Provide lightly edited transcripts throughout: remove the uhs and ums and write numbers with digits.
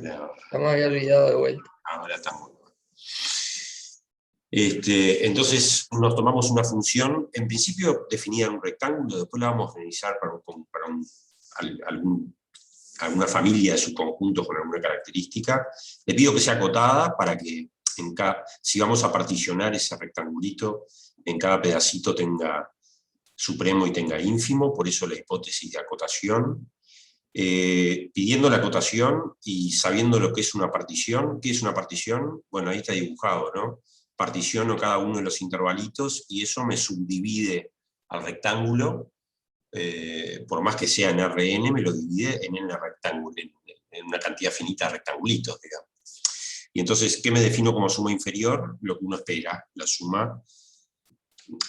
Ya me había olvidado de vuelta. Ahora estamos. Entonces nos tomamos una función, en principio definida en un rectángulo, después la vamos a generalizar alguna familia de subconjuntos con alguna característica. Le pido que sea acotada para que si vamos a particionar ese rectangulito, en cada pedacito tenga supremo y tenga ínfimo, por eso la hipótesis de acotación. Pidiendo la acotación y sabiendo lo que es una partición. ¿Qué es una partición? Bueno, ahí está dibujado, ¿no? Particiono cada uno de los intervalitos y eso me subdivide al rectángulo, por más que sea en Rn, me lo divide en el rectángulo, en una cantidad finita de rectangulitos, digamos. Y entonces, ¿qué me defino como suma inferior? Lo que uno espera, la suma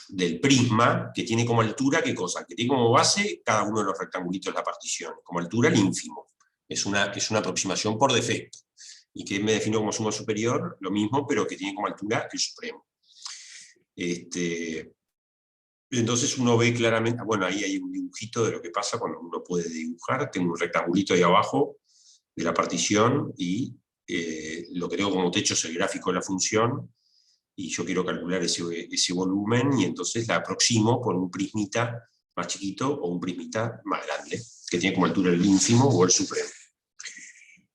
del prisma, que tiene como altura, ¿qué cosa? Que tiene como base cada uno de los rectangulitos de la partición, como altura el ínfimo. Es una aproximación por defecto. ¿Y que me defino como suma superior? Lo mismo, pero que tiene como altura el supremo. Entonces uno ve claramente, bueno, ahí hay un dibujito de lo que pasa cuando uno puede dibujar. Tengo un rectangulito ahí abajo de la partición y lo que tengo como techo es el gráfico de la función, y yo quiero calcular ese volumen, y entonces la aproximo por un prismita más chiquito o un prismita más grande, que tiene como altura el ínfimo o el supremo.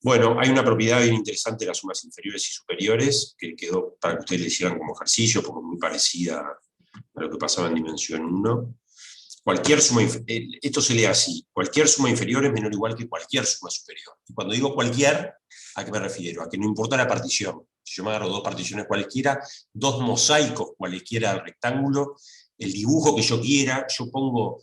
Bueno, hay una propiedad bien interesante de las sumas inferiores y superiores, que quedó para que ustedes le hicieran como ejercicio, porque es muy parecida a lo que pasaba en dimensión 1. Cualquier suma, esto se lee así: cualquier suma inferior es menor o igual que cualquier suma superior. Y cuando digo cualquier, ¿a qué me refiero? A que no importa la partición. Si yo me agarro dos particiones cualquiera, dos mosaicos cualquiera del rectángulo, el dibujo que yo quiera, yo pongo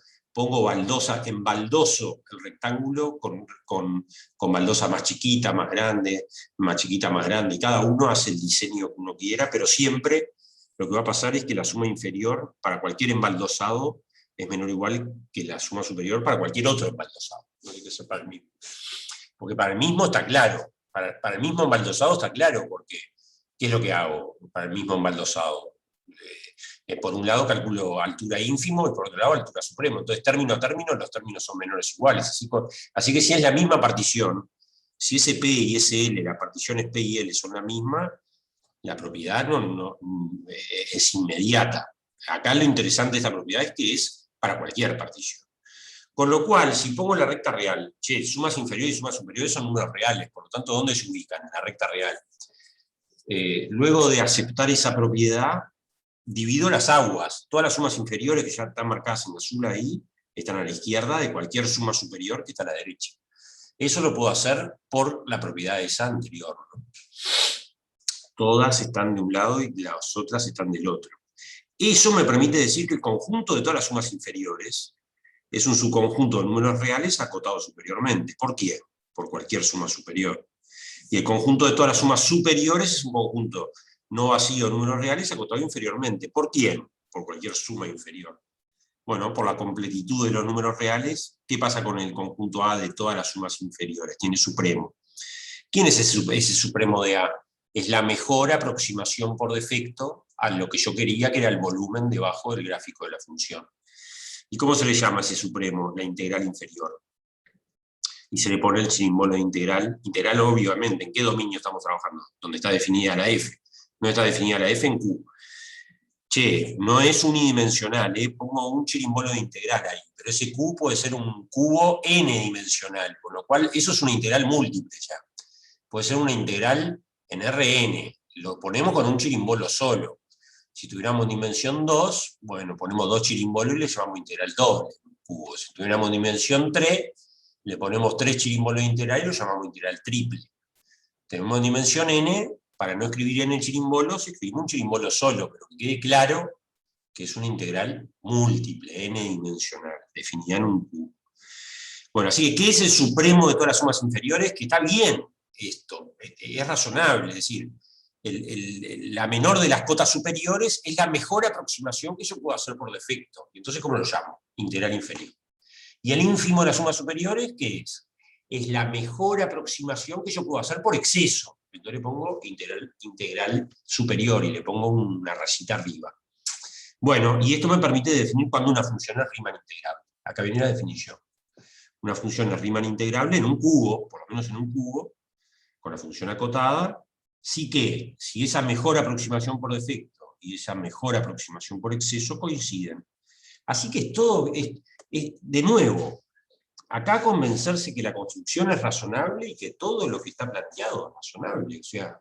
baldosa, embaldoso el rectángulo con baldosa más chiquita, más grande, más chiquita, más grande, y cada uno hace el diseño que uno quiera, pero siempre lo que va a pasar es que la suma inferior para cualquier embaldosado es menor o igual que la suma superior para cualquier otro embaldosado. No hay que ser para el mismo. Porque para el mismo está claro. Para el mismo embaldosado está claro, porque ¿qué es lo que hago para el mismo embaldosado? Por un lado calculo altura ínfimo y por otro lado altura supremo. Entonces, término a término, los términos son menores o iguales. Así que si es la misma partición, si ese P y ese L, las particiones P y L son la misma, la propiedad es inmediata. Acá lo interesante de esta propiedad es que es para cualquier partición. Con lo cual, si pongo la recta real, sumas inferiores y sumas superiores son números reales, por lo tanto, ¿dónde se ubican? En la recta real. Luego de aceptar esa propiedad, divido las aguas. Todas las sumas inferiores que ya están marcadas en azul ahí, están a la izquierda de cualquier suma superior que está a la derecha. Eso lo puedo hacer por la propiedad esa anterior, ¿no? Todas están de un lado y las otras están del otro. Eso me permite decir que el conjunto de todas las sumas inferiores es un subconjunto de números reales acotado superiormente. ¿Por qué? Por cualquier suma superior. Y el conjunto de todas las sumas superiores es un conjunto no vacío de números reales acotado inferiormente. ¿Por quién? Por cualquier suma inferior. Bueno, por la completitud de los números reales. ¿Qué pasa con el conjunto A de todas las sumas inferiores? Tiene supremo. ¿Quién es ese supremo de A? Es la mejor aproximación por defecto a lo que yo quería, que era el volumen debajo del gráfico de la función. ¿Y cómo se le llama ese supremo? La integral inferior. Y se le pone el símbolo de integral. Integral, obviamente, ¿en qué dominio estamos trabajando? Donde está definida la f. No está definida la f en Q. No es unidimensional, pongo un chirimbolo de integral ahí, pero ese Q puede ser un cubo n-dimensional, con lo cual eso es una integral múltiple ya. Puede ser una integral en Rn, lo ponemos con un chirimbolo solo. Si tuviéramos dimensión 2, bueno, ponemos dos chirimbolos y le llamamos integral doble, cubo. Si tuviéramos dimensión 3, le ponemos 3 chirimbolos de integral y lo llamamos integral triple. Tenemos dimensión n, para no escribir n chirimbolos, escribimos un chirimbolo solo, pero que quede claro que es una integral múltiple, n-dimensional, definida en un cubo. Bueno, así que, ¿qué es el supremo de todas las sumas inferiores? Que está bien esto, es razonable, es decir, la menor de las cotas superiores es la mejor aproximación que yo puedo hacer por defecto. Entonces, ¿cómo lo llamo? Integral inferior. Y el ínfimo de las sumas superiores, ¿qué es? Es la mejor aproximación que yo puedo hacer por exceso. Entonces le pongo integral superior y le pongo una rayita arriba. Bueno, y esto me permite definir cuando una función es Riemann integrable. Acá viene la definición. Una función es Riemann integrable en un cubo, por lo menos en un cubo, con la función acotada, sí que, si esa mejor aproximación por defecto y esa mejor aproximación por exceso coinciden. Así que de nuevo, acá convencerse que la construcción es razonable y que todo lo que está planteado es razonable. O sea,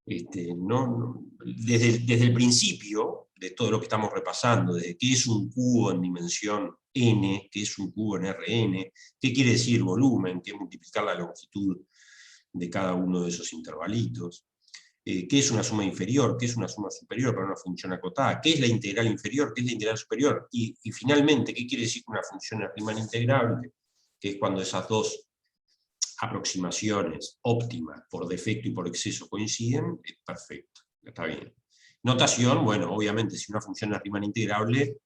desde el principio de todo lo que estamos repasando, desde qué es un cubo en dimensión n, qué es un cubo en Rn, qué quiere decir volumen, qué es multiplicar la longitud de cada uno de esos intervalitos, qué es una suma inferior, qué es una suma superior para una función acotada, qué es la integral inferior, qué es la integral superior, y finalmente, qué quiere decir una función es Riemann integrable, que es cuando esas dos aproximaciones óptimas por defecto y por exceso coinciden, es perfecto, está bien. Notación, bueno, obviamente si una función es Riemann integrable,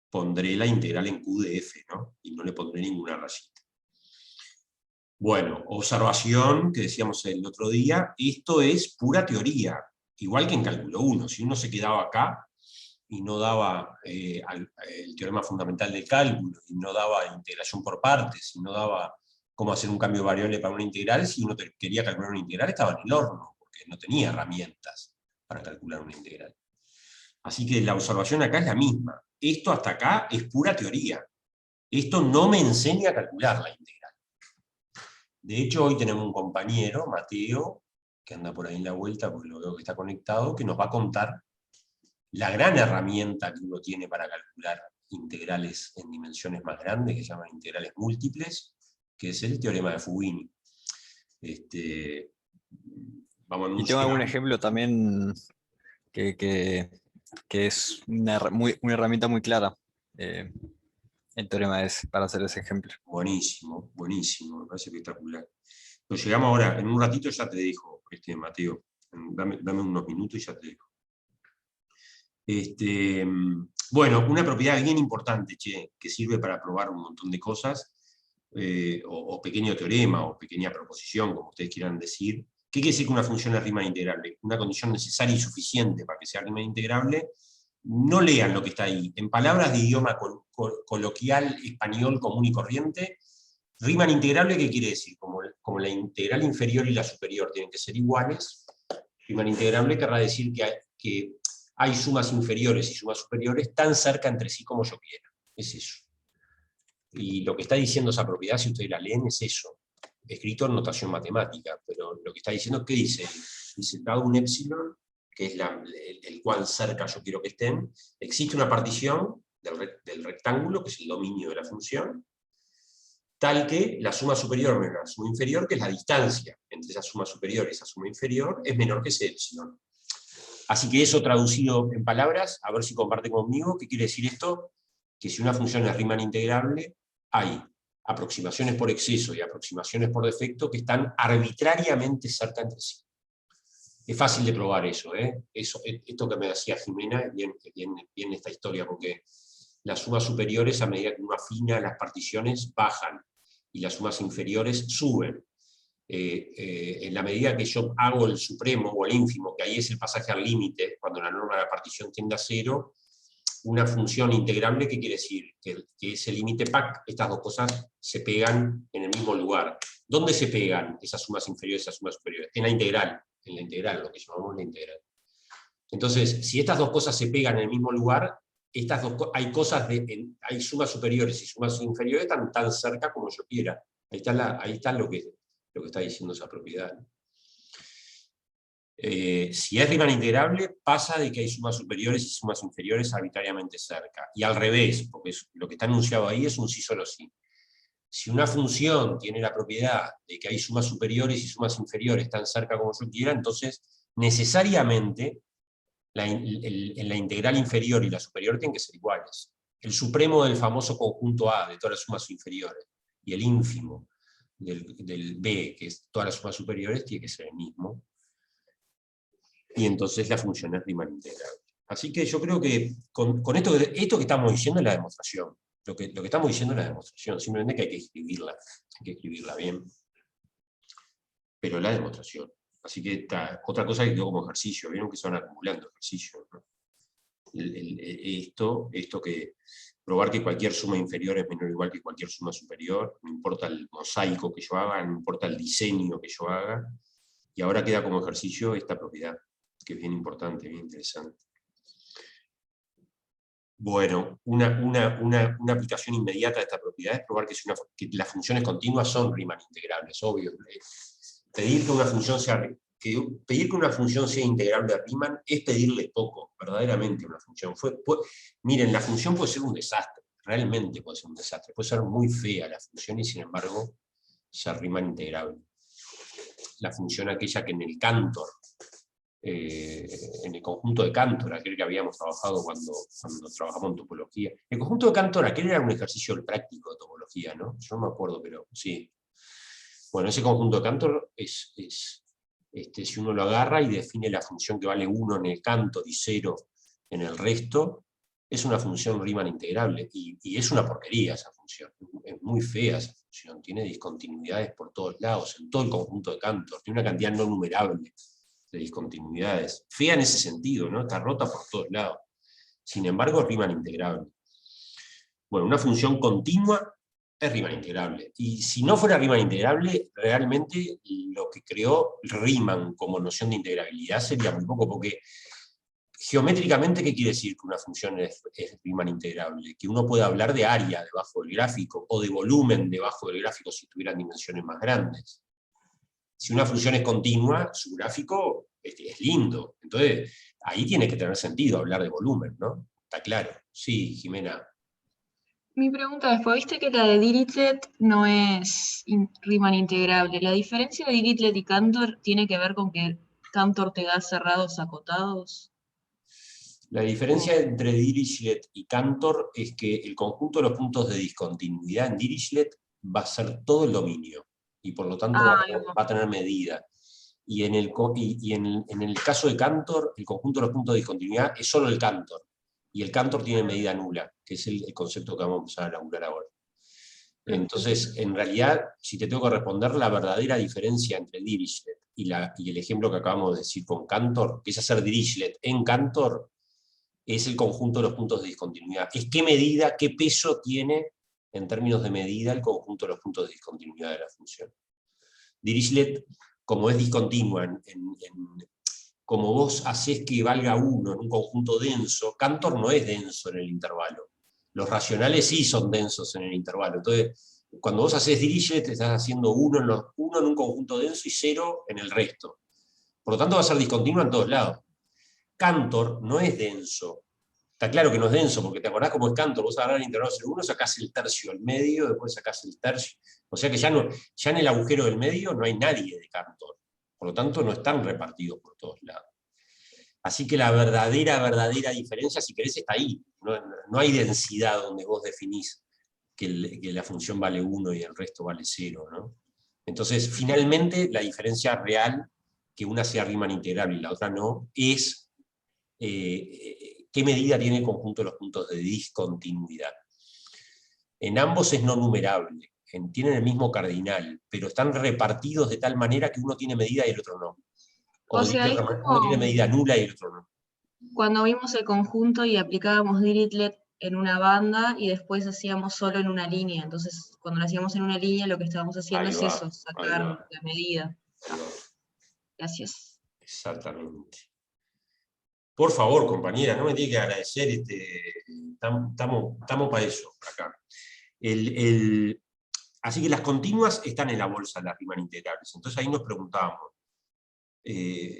pondré la integral en Q de f, ¿no? Y no le pondré ninguna rayita. Bueno, observación, que decíamos el otro día, esto es pura teoría, igual que en cálculo 1. Si uno se quedaba acá y no daba el teorema fundamental del cálculo, y no daba integración por partes, y no daba cómo hacer un cambio de variable para una integral, si uno quería calcular una integral estaba en el horno, porque no tenía herramientas para calcular una integral. Así que la observación acá es la misma. Esto hasta acá es pura teoría. Esto no me enseña a calcular la integral. De hecho, hoy tenemos un compañero, Mateo, que anda por ahí en la vuelta, porque lo veo que está conectado, que nos va a contar la gran herramienta que uno tiene para calcular integrales en dimensiones más grandes, que se llaman integrales múltiples, que es el teorema de Fubini. Vamos a Y tengo algún ejemplo también que es una herramienta muy clara, el teorema es para hacer ese ejemplo. Buenísimo, buenísimo, me parece espectacular. Nos llegamos ahora, en un ratito ya te dejo, Mateo. Dame unos minutos y ya te dejo. Bueno, una propiedad bien importante, que sirve para probar un montón de cosas, o pequeño teorema, o pequeña proposición, como ustedes quieran decir. ¿Qué quiere decir que una función es Riemann integrable? Una condición necesaria y suficiente para que sea Riemann integrable. No lean lo que está ahí. En palabras de idioma coloquial, español común y corriente, Riemann integrable, ¿qué quiere decir? Como la integral inferior y la superior tienen que ser iguales, Riemann integrable querrá decir que hay sumas inferiores y sumas superiores tan cerca entre sí como yo quiera. Es eso. Y lo que está diciendo esa propiedad, si ustedes la leen, es eso. Escrito en notación matemática, pero lo que está diciendo, ¿qué dice? Dice, dado un epsilon, que es el cual cerca yo quiero que estén, existe una partición del rectángulo, que es el dominio de la función, tal que la suma superior menos la suma inferior, que es la distancia entre esa suma superior y esa suma inferior, es menor que ese epsilon. Así que eso traducido en palabras, a ver si comparte conmigo, ¿qué quiere decir esto? Que si una función es Riemann integrable, hay aproximaciones por exceso y aproximaciones por defecto que están arbitrariamente cerca entre sí. Es fácil de probar eso, ¿eh? Esto que me decía Jimena, bien esta historia, porque las sumas superiores, a medida que uno afina, las particiones bajan, y las sumas inferiores suben. En la medida que yo hago el supremo o el ínfimo, que ahí es el pasaje al límite, cuando la norma de la partición tiende a cero, una función integrable, ¿qué quiere decir? Que ese límite PAC, estas dos cosas se pegan en el mismo lugar. ¿Dónde se pegan esas sumas inferiores y esas sumas superiores? En la integral, lo que llamamos la integral. Entonces, si estas dos cosas se pegan en el mismo lugar, hay sumas superiores y sumas inferiores tan cerca como yo quiera. Ahí está lo que está diciendo esa propiedad. Si es Riemann integrable, pasa de que hay sumas superiores y sumas inferiores arbitrariamente cerca. Y al revés, porque lo que está enunciado ahí es un sí solo sí. Si una función tiene la propiedad de que hay sumas superiores y sumas inferiores tan cerca como yo quiera, entonces necesariamente en la integral inferior y la superior tienen que ser iguales. El supremo del famoso conjunto A, de todas las sumas inferiores, y el ínfimo del B, que es todas las sumas superiores, tiene que ser el mismo. Y entonces la función es Riemann integrable. Así que yo creo que con esto que estamos diciendo es la demostración. Lo que estamos diciendo es la demostración, simplemente que hay que escribirla bien. Pero es la demostración. Así que otra cosa que quedó como ejercicio, vieron que se van acumulando ejercicios, ¿no? Esto que probar que cualquier suma inferior es menor o igual que cualquier suma superior, no importa el mosaico que yo haga, no importa el diseño que yo haga, Y ahora queda como ejercicio esta propiedad, que es bien importante, bien interesante. Bueno, una aplicación inmediata de esta propiedad es probar que las funciones continuas son Riemann integrables, obvio. Pedir que una función sea integrable a Riemann es pedirle poco, verdaderamente, una función. Miren, la función puede ser un desastre, realmente puede ser un desastre, puede ser muy fea la función y sin embargo ser Riemann integrable. La función aquella que en el Cantor, en el conjunto de Cantor, aquel que habíamos trabajado cuando trabajamos en topología. El conjunto de Cantor, aquel era un ejercicio práctico de topología, ¿no? Yo no me acuerdo, pero sí. Bueno, ese conjunto de Cantor si uno lo agarra y define la función que vale 1 en el Cantor y 0 en el resto, es una función Riemann integrable, y es una porquería esa función, es muy fea esa función, tiene discontinuidades por todos lados, en todo el conjunto de Cantor, tiene una cantidad no numerable de discontinuidades, fea en ese sentido, ¿no? Está rota por todos lados. Sin embargo, es Riemann integrable. Bueno, una función continua es Riemann integrable. Y si no fuera Riemann integrable, realmente lo que creó Riemann como noción de integrabilidad sería muy poco, porque geométricamente, ¿qué quiere decir que una función es Riemann integrable? Que uno puede hablar de área debajo del gráfico, o de volumen debajo del gráfico si tuvieran dimensiones más grandes. Si una función es continua, su gráfico es lindo. Entonces, ahí tiene que tener sentido hablar de volumen, ¿no? Está claro. Sí, Jimena. Mi pregunta es, ¿viste que la de Dirichlet no es Riemann integrable? ¿La diferencia de Dirichlet y Cantor tiene que ver con que Cantor te da cerrados acotados? La diferencia entre Dirichlet y Cantor es que el conjunto de los puntos de discontinuidad en Dirichlet va a ser todo el dominio, y por lo tanto va a tener medida. Y en el caso de Cantor, el conjunto de los puntos de discontinuidad es solo el Cantor, y el Cantor tiene medida nula, que es el concepto que vamos a empezar a elaborar ahora. Entonces, en realidad, si te tengo que responder, la verdadera diferencia entre Dirichlet y el ejemplo que acabamos de decir con Cantor, que es hacer Dirichlet en Cantor, es el conjunto de los puntos de discontinuidad. Es qué medida, qué peso tiene en términos de medida el conjunto de los puntos de discontinuidad de la función. Dirichlet, como es discontinua, como vos hacés que valga 1 en un conjunto denso, Cantor no es denso en el intervalo. Los racionales sí son densos en el intervalo. Entonces, cuando vos hacés Dirichlet, te estás haciendo 1 en un conjunto denso y 0 en el resto. Por lo tanto, va a ser discontinua en todos lados. Cantor no es denso. Está claro que no es denso, porque te acordás cómo es Cantor. Vos agarrás el intervalo 0,1, sacás el tercio al medio, después sacás el tercio. O sea que ya en el agujero del medio no hay nadie de Cantor. Por lo tanto, no están repartidos por todos lados. Así que la verdadera diferencia, si querés, está ahí. No hay densidad donde vos definís que la función vale 1 y el resto vale 0, ¿no? Entonces, finalmente, la diferencia real, que una sea Riemann integrable y la otra no, es qué medida tiene el conjunto de los puntos de discontinuidad. En ambos es no numerable, tienen el mismo cardinal, pero están repartidos de tal manera que uno tiene medida y el otro no. O sea, es uno tiene medida nula y el otro no. Cuando vimos el conjunto y aplicábamos Dirichlet en una banda y después hacíamos solo en una línea. Entonces, cuando lo hacíamos en una línea, lo que estábamos haciendo es eso, sacar la medida. Gracias. Exactamente. Por favor, compañera, no me tiene que agradecer, estamos para eso, acá. Así que las continuas están en la bolsa de las Riemann integrales. Entonces ahí nos preguntábamos,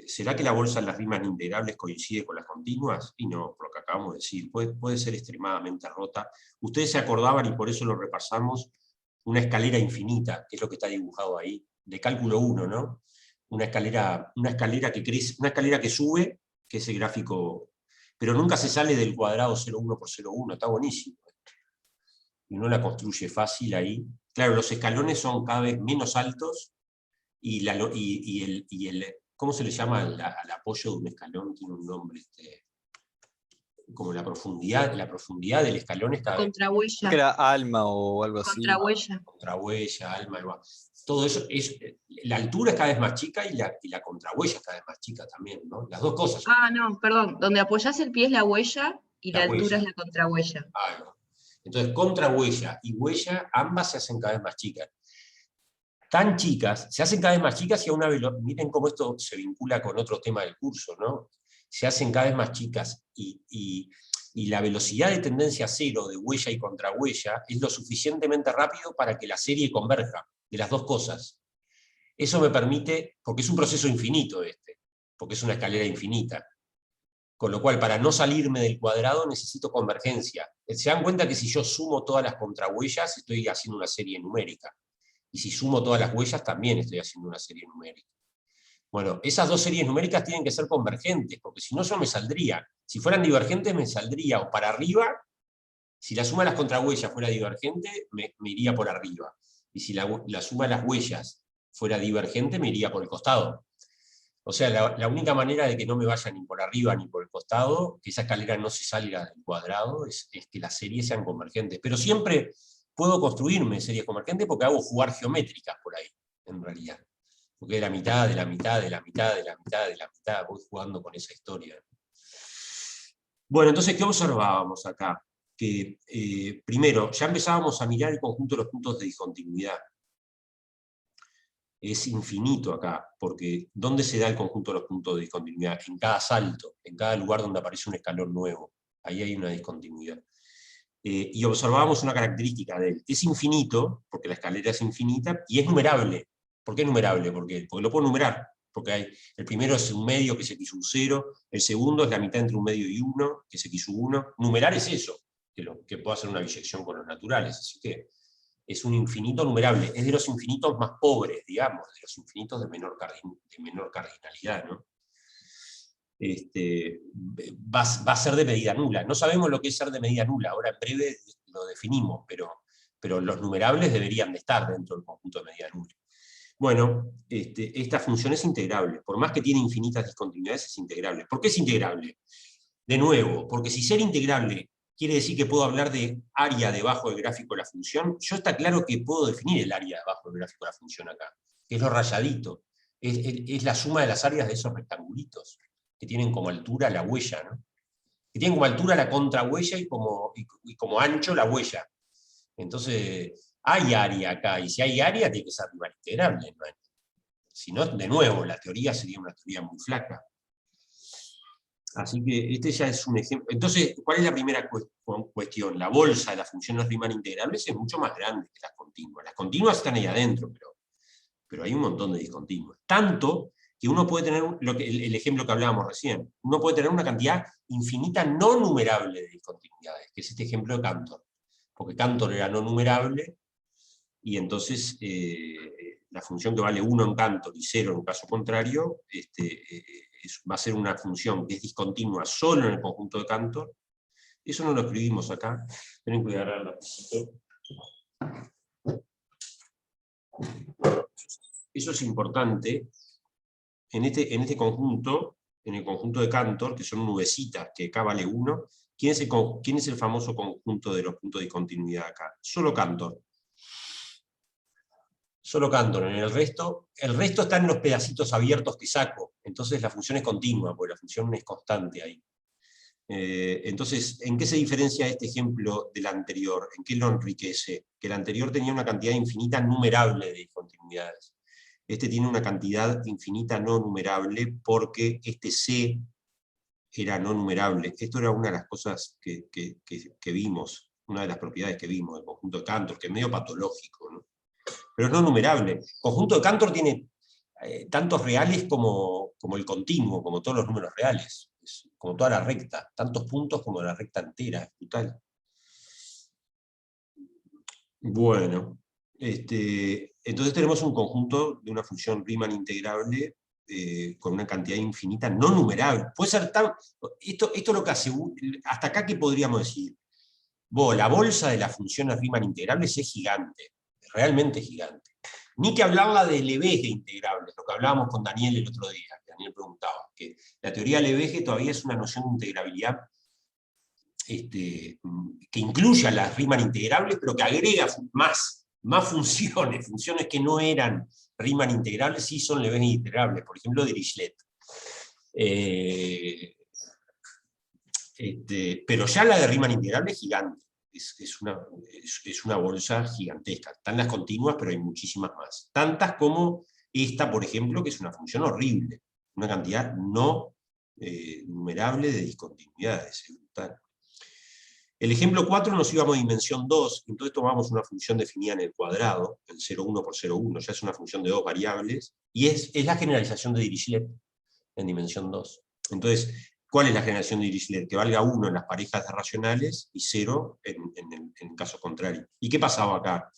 ¿será que la bolsa de las Riemann integrales coincide con las continuas? Y no, por lo que acabamos de decir, puede ser extremadamente rota. Ustedes se acordaban, y por eso lo repasamos, una escalera infinita, que es lo que está dibujado ahí, de cálculo 1, ¿no? Una escalera que crece, una escalera que sube, que es el gráfico, pero nunca se sale del cuadrado 0,1 por 0,1, está buenísimo. Y uno la construye fácil ahí. Claro, los escalones son cada vez menos altos, y el ¿cómo se le llama al apoyo de un escalón? Tiene un nombre, como la profundidad del escalón es cada vez... Contrahuella. Que era alma o algo así. Contrahuella, alma, algo. Todo eso la altura es cada vez más chica y la contrahuella es cada vez más chica también, ¿no? Las dos cosas. No, perdón. Donde apoyás el pie es la huella y la altura es la contrahuella. No. Entonces, contrahuella y huella, ambas se hacen cada vez más chicas. tan chicas, se hacen cada vez más chicas y a una velocidad, miren cómo esto se vincula con otro tema del curso, ¿no? Se hacen cada vez más chicas y la velocidad de tendencia cero de huella y contrahuella es lo suficientemente rápido para que la serie converja de las dos cosas. Eso me permite, porque es un proceso infinito porque es una escalera infinita. Con lo cual, para no salirme del cuadrado, necesito convergencia. Se dan cuenta que si yo sumo todas las contrahuellas, estoy haciendo una serie numérica. Y si sumo todas las huellas, también estoy haciendo una serie numérica. Bueno, esas dos series numéricas tienen que ser convergentes, porque si no, yo me saldría. Si fueran divergentes, me saldría o para arriba. Si la suma de las contrahuellas fuera divergente, me iría por arriba. Y si la suma de las huellas fuera divergente, me iría por el costado. O sea, la única manera de que no me vaya ni por arriba ni por el costado, que esa escalera no se salga del cuadrado, es que las series sean convergentes. Pero siempre puedo construirme series convergentes porque hago jugar geométricas por ahí, en realidad. Porque de la mitad, de la mitad, de la mitad, de la mitad, de la mitad, voy jugando con esa historia. Bueno, entonces, ¿qué observábamos acá? Que primero, ya empezábamos a mirar el conjunto de los puntos de discontinuidad. Es infinito acá, porque ¿dónde se da el conjunto de los puntos de discontinuidad? En cada salto, en cada lugar donde aparece un escalón nuevo. Ahí hay una discontinuidad. Y observábamos una característica de él. Es infinito, porque la escalera es infinita, y es numerable. ¿Por qué numerable? Porque lo puedo numerar. Porque el primero es un medio, que es x sub 0, el segundo es la mitad entre un medio y 1, que es x sub 1. Numerar es eso, que puedo hacer una bisección con los naturales. Así que es un infinito numerable, es de los infinitos más pobres, digamos, de los infinitos de menor cardinalidad, ¿no? Va a ser de medida nula. No sabemos lo que es ser de medida nula, ahora en breve lo definimos, pero los numerables deberían de estar dentro del conjunto de medida nula. Bueno, esta función es integrable, por más que tiene infinitas discontinuidades, es integrable. ¿Por qué es integrable? De nuevo, porque si ser integrable quiere decir que puedo hablar de área debajo del gráfico de la función, yo está claro que puedo definir el área debajo del gráfico de la función acá, que es lo rayadito, es la suma de las áreas de esos rectangulitos, que tienen como altura la huella, ¿no? Que tienen como altura la contrahuella y como ancho la huella. Entonces, hay área acá, y si hay área tiene que ser Riemann integrable, ¿no? Si no, de nuevo, la teoría sería una teoría muy flaca. Así que este ya es un ejemplo. Entonces, ¿cuál es la primera cuestión? La bolsa de las funciones Riemann integrables es mucho más grande que las continuas. Las continuas están ahí adentro, pero hay un montón de discontinuas. Tanto que uno puede tener, el ejemplo que hablábamos recién, uno puede tener una cantidad infinita no numerable de discontinuidades, que es este ejemplo de Cantor. Porque Cantor era no numerable, y entonces la función que vale 1 en Cantor y 0 en un caso contrario, va a ser una función que es discontinua solo en el conjunto de Cantor. Eso no lo escribimos acá. Tienen que agarrar el lapicito. Eso es importante. En este conjunto, en el conjunto de Cantor, que son nubecitas, que acá vale 1, ¿quién es el famoso conjunto de los puntos de discontinuidad acá? Solo Cantor. Solo Cantor. En el resto está en los pedacitos abiertos que saco. Entonces la función es continua, porque la función es constante ahí. Entonces, ¿en qué se diferencia este ejemplo del anterior? ¿En qué lo enriquece? Que el anterior tenía una cantidad infinita numerable de discontinuidades. Este tiene una cantidad infinita no numerable porque este C era no numerable. Esto era una de las cosas que vimos, una de las propiedades que vimos del conjunto de Cantor, que es medio patológico, ¿no? Pero es no numerable. El conjunto de Cantor tiene tantos reales como el continuo, como todos los números reales, como toda la recta, tantos puntos como la recta entera, es brutal. Bueno, entonces tenemos un conjunto de una función Riemann integrable con una cantidad infinita no numerable. Puede ser tan... Esto es lo que hace... Hasta acá, ¿qué podríamos decir? La bolsa de las funciones Riemann integrables es gigante, realmente gigante. Ni que hablarla de Lebesgue integrables, lo que hablábamos con Daniel el otro día, que Daniel preguntaba, que la teoría de Lebesgue todavía es una noción de integrabilidad que incluye a las Riemann integrables, pero que agrega más funciones que no eran Riemann integrables, sí son Lebesgue integrables, por ejemplo Dirichlet. Pero ya la de Riemann integrable es gigante. es una bolsa gigantesca. Están las continuas, pero hay muchísimas más. Tantas como esta, por ejemplo, que es una función horrible. Una cantidad no numerable de discontinuidades. Es brutal. El ejemplo 4 nos íbamos a dimensión 2, entonces tomamos una función definida en el cuadrado, el 0,1 por 0,1, ya es una función de 2 variables, y es la generalización de Dirichlet en dimensión 2. Entonces, ¿cuál es la generación de Dirichlet? Que valga 1 en las parejas de racionales y 0 en el caso contrario. ¿Y qué pasaba acá?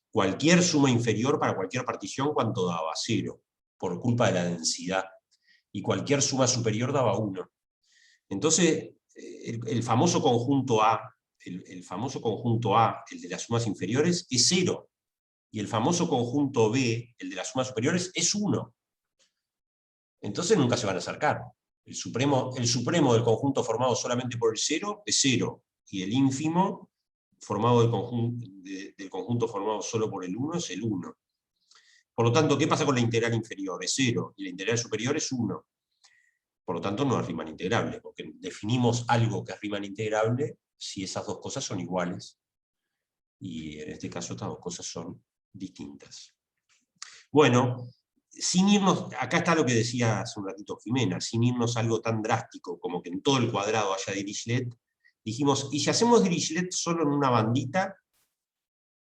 Cualquier suma inferior para cualquier partición, ¿cuánto daba? 0, por culpa de la densidad. Y cualquier suma superior daba 1. Entonces, el famoso conjunto A, el famoso conjunto A, el de las sumas inferiores, es 0. Y el famoso conjunto B, el de las sumas superiores, es 1. Entonces nunca se van a acercar. El supremo del conjunto formado solamente por el 0 es 0. Y el ínfimo formado del conjunto formado solo por el 1 es el 1. Por lo tanto, ¿qué pasa con la integral inferior? Es 0. Y la integral superior es 1. Por lo tanto, no es Riemann integrable, porque definimos algo que es Riemann integrable si esas dos cosas son iguales. Y en este caso estas dos cosas son distintas. Bueno, sin irnos, acá está lo que decía hace un ratito Jimena, sin irnos a algo tan drástico como que en todo el cuadrado haya Dirichlet, dijimos, y si hacemos Dirichlet solo en una bandita,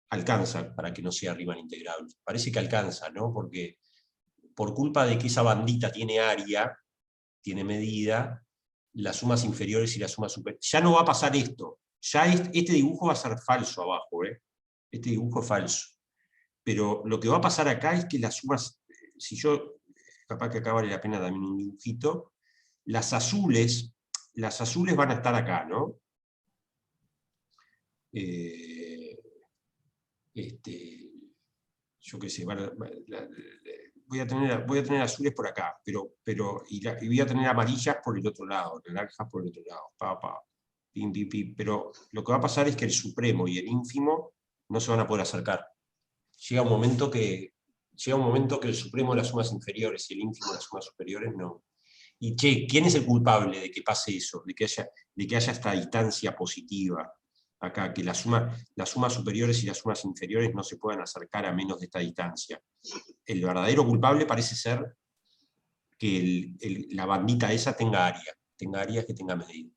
alcanza para que no sea Riemann integrable. Parece que alcanza, ¿no? Porque por culpa de que esa bandita tiene área, tiene medida, las sumas inferiores y las sumas superiores. Ya no va a pasar esto. Ya este dibujo va a ser falso abajo. Este dibujo es falso. Pero lo que va a pasar acá es que las sumas, si yo, capaz que acá vale la pena también un dibujito, las azules van a estar acá, ¿no? Yo qué sé, voy a tener azules por acá, y voy a tener amarillas por el otro lado, naranjas por el otro lado, pim, pim, pim. Pero lo que va a pasar es que el supremo y el ínfimo no se van a poder acercar. Llega un momento que el supremo de las sumas inferiores y el ínfimo de las sumas superiores no. Y ¿quién es el culpable de que pase eso? De que haya esta distancia positiva acá, que las sumas superiores y las sumas inferiores no se puedan acercar a menos de esta distancia. El verdadero culpable parece ser que la bandita esa tenga áreas que tenga medida.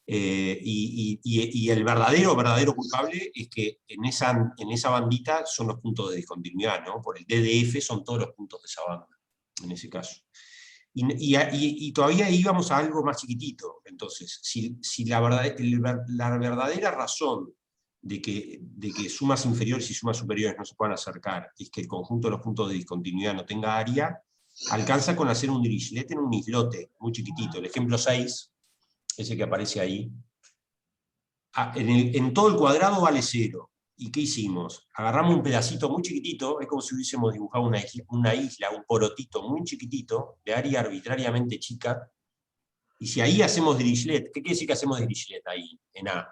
Y el verdadero culpable es que en esa bandita son los puntos de discontinuidad, ¿no? Por el D de F son todos los puntos de esa banda, en ese caso. Y todavía íbamos a algo más chiquitito. Entonces, si la verdadera razón de que sumas inferiores y sumas superiores no se puedan acercar es que el conjunto de los puntos de discontinuidad no tenga área, alcanza con hacer un Dirichlet en un islote muy chiquitito. El ejemplo 6, ese que aparece ahí, en todo el cuadrado vale 0. ¿Y qué hicimos? Agarramos un pedacito muy chiquitito, es como si hubiésemos dibujado una isla, un porotito muy chiquitito, de área arbitrariamente chica, y si ahí hacemos Dirichlet, ¿qué quiere decir que hacemos Dirichlet ahí, en A?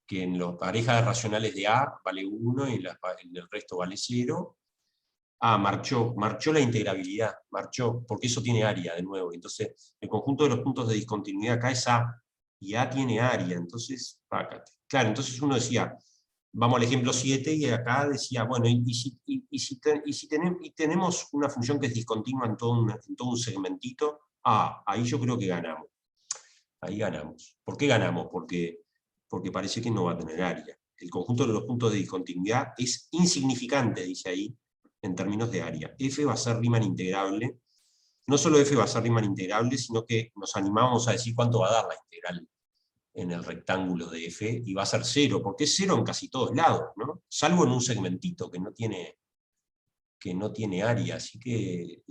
Que en las parejas racionales de A vale 1 y en el resto vale 0. Marchó la integrabilidad, marchó, porque eso tiene área de nuevo. Entonces, el conjunto de los puntos de discontinuidad acá es A, y A tiene área, entonces, pácate. Claro, entonces uno decía, vamos al ejemplo 7, y acá decía, bueno, y tenemos una función que es discontinua en todo un segmentito, ahí yo creo que ganamos. Ahí ganamos. ¿Por qué ganamos? Porque parece que no va a tener área. El conjunto de los puntos de discontinuidad es insignificante, dice ahí, en términos de área. F va a ser Riemann integrable. No solo F va a ser Riemann integrable, sino que nos animamos a decir cuánto va a dar la integral en el rectángulo de F, y va a ser 0, porque es 0 en casi todos lados, ¿no? Salvo en un segmentito que no tiene área, así que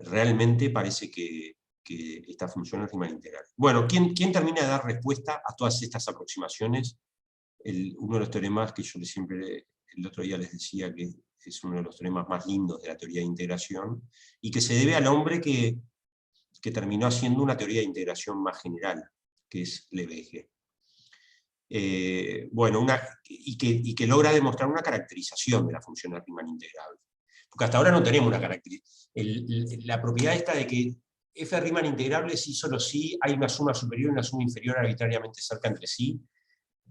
realmente parece que esta función es Riemann integral. Bueno, ¿quién termina de dar respuesta a todas estas aproximaciones? Uno de los teoremas que yo siempre el otro día les decía que es uno de los teoremas más lindos de la teoría de integración, y que se debe al hombre que terminó haciendo una teoría de integración más general, que es Lebesgue. Bueno, y que logra demostrar una caracterización de la función Riemann integrable. Porque hasta ahora no tenemos una caracterización. La propiedad esta de que F Riemann integrable sí, solo sí, hay una suma superior y una suma inferior arbitrariamente cerca entre sí.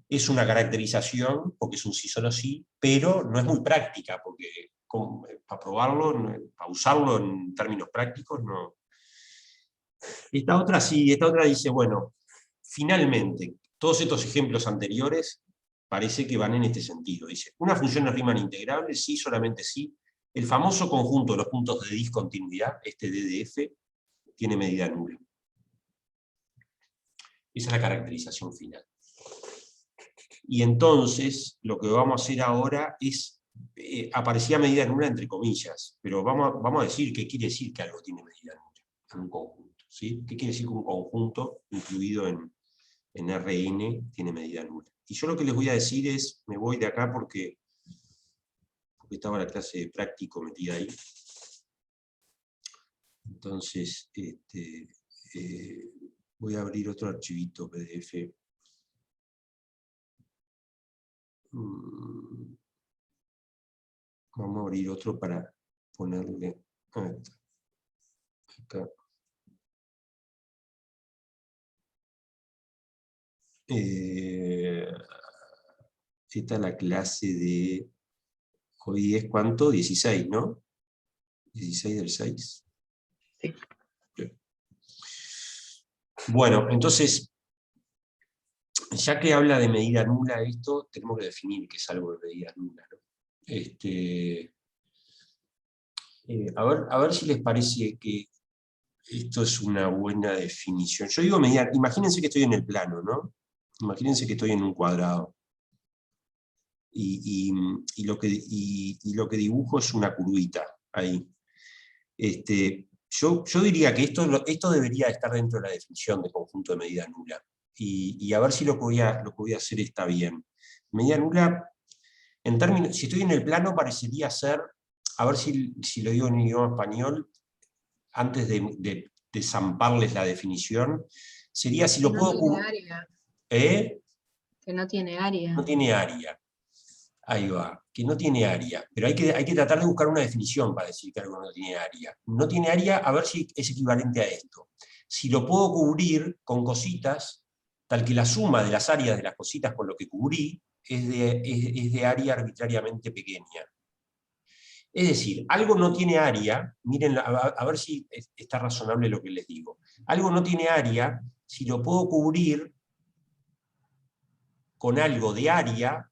Es una caracterización, porque es un sí, solo sí, pero no es muy práctica, porque para probarlo, para usarlo en términos prácticos, no. Esta otra sí, esta otra dice, bueno, finalmente, todos estos ejemplos anteriores parece que van en este sentido. Dice, una función es Riemann integrable, sí, solamente sí. El famoso conjunto de los puntos de discontinuidad, este D de F, tiene medida nula. Esa es la caracterización final. Y entonces, lo que vamos a hacer ahora es, aparecía medida nula entre comillas, pero vamos a decir qué quiere decir que algo tiene medida nula en un conjunto. ¿Sí? ¿Qué quiere decir que un conjunto incluido en Rn tiene medida nula? Y yo lo que les voy a decir es, me voy de acá porque estaba la clase de práctico metida ahí. Entonces, voy a abrir otro archivito PDF. Vamos a abrir otro para ponerle acá. Esta es la clase de hoy es ¿cuánto? 16, ¿no? 16 del 6. Sí. Bien. Bueno, entonces, ya que habla de medida nula esto, tenemos que definir qué es algo de medida nula, ¿no? A ver si les parece que esto es una buena definición. Yo digo medida, imagínense que estoy en el plano, ¿no? Imagínense que estoy en un cuadrado. Y lo que dibujo es una curvita ahí. Yo diría que esto debería estar dentro de la definición de conjunto de medida nula. Y a ver si lo que voy a hacer está bien. Medida nula, en términos, si estoy en el plano, parecería ser, a ver si lo digo en idioma español, antes de zamparles la definición, sería si lo puedo... No tiene área. ¿Eh? Que no tiene área. No tiene área. Ahí va, que no tiene área. Pero hay que tratar de buscar una definición para decir que algo no tiene área. No tiene área, a ver si es equivalente a esto. Si lo puedo cubrir con cositas, tal que la suma de las áreas de las cositas con lo que cubrí es de área arbitrariamente pequeña. Es decir, algo no tiene área, miren, a ver si está razonable lo que les digo. Algo no tiene área si lo puedo cubrir con algo de área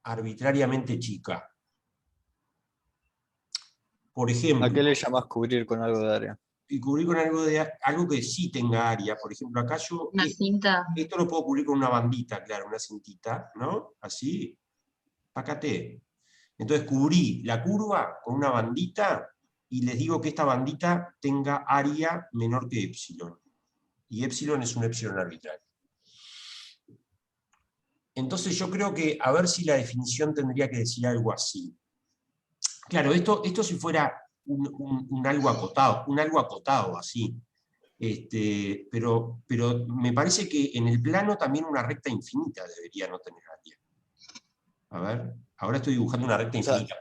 arbitrariamente chica. Por ejemplo, ¿A qué le llamas cubrir con algo de área? y cubrir con algo que sí tenga área. Por ejemplo, acá yo... Una cinta. Esto lo puedo cubrir con una bandita, claro, una cintita, ¿no? Así, pácate. Entonces cubrí la curva con una bandita y les digo que esta bandita tenga área menor que epsilon. Y epsilon es un epsilon arbitrario. Entonces yo creo que, a ver si la definición tendría que decir algo así. Claro, esto si fuera un algo acotado así. Pero me parece que en el plano también una recta infinita debería no tener área. A ver, ahora estoy dibujando una recta infinita.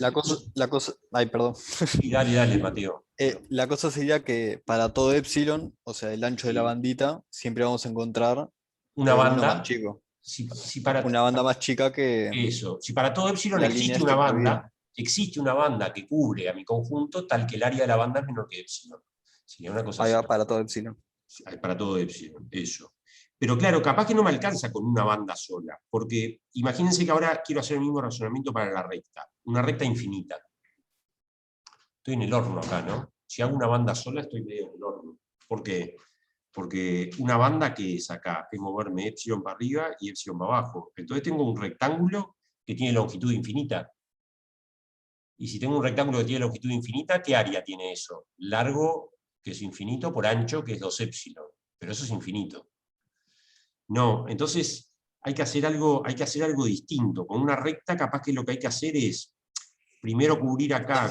La cosa, ay, perdón. Y dale, Mateo. La cosa sería que para todo epsilon, o sea, el ancho de la Sí. bandita, siempre vamos a encontrar Una uno banda. más chico. Para, Una banda más chica que eso. Si para todo epsilon la línea existe una banda que cubre a mi conjunto, tal que el área de la banda es menor que epsilon. Sería una cosa ahí así. va para todo epsilon. Para todo epsilon, eso. Pero claro, capaz que no me alcanza con una banda sola, porque imagínense que ahora quiero hacer el mismo razonamiento para la recta, una recta infinita. Estoy en el horno acá, ¿no? Si hago una banda sola, estoy medio en el horno. ¿Por qué? Porque una banda que es acá, es moverme epsilon para arriba y epsilon para abajo. Entonces tengo un rectángulo que tiene longitud infinita. Y si tengo un rectángulo que tiene longitud infinita, ¿qué área tiene eso? Largo, que es infinito, por ancho, que es 2 epsilon. Pero eso es infinito. No, entonces hay que hacer algo distinto. Con una recta, capaz que lo que hay que hacer es primero cubrir acá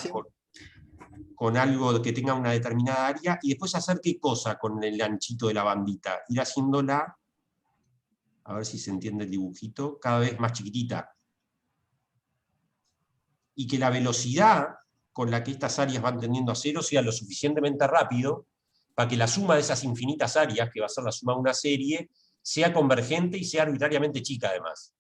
con algo que tenga una determinada área y después hacer qué cosa con el anchito de la bandita. Ir haciéndola, a ver si se entiende el dibujito, cada vez más chiquitita. Y que la velocidad con la que estas áreas van tendiendo a cero sea lo suficientemente rápido para que la suma de esas infinitas áreas, que va a ser la suma de una serie, sea convergente y sea arbitrariamente chica además.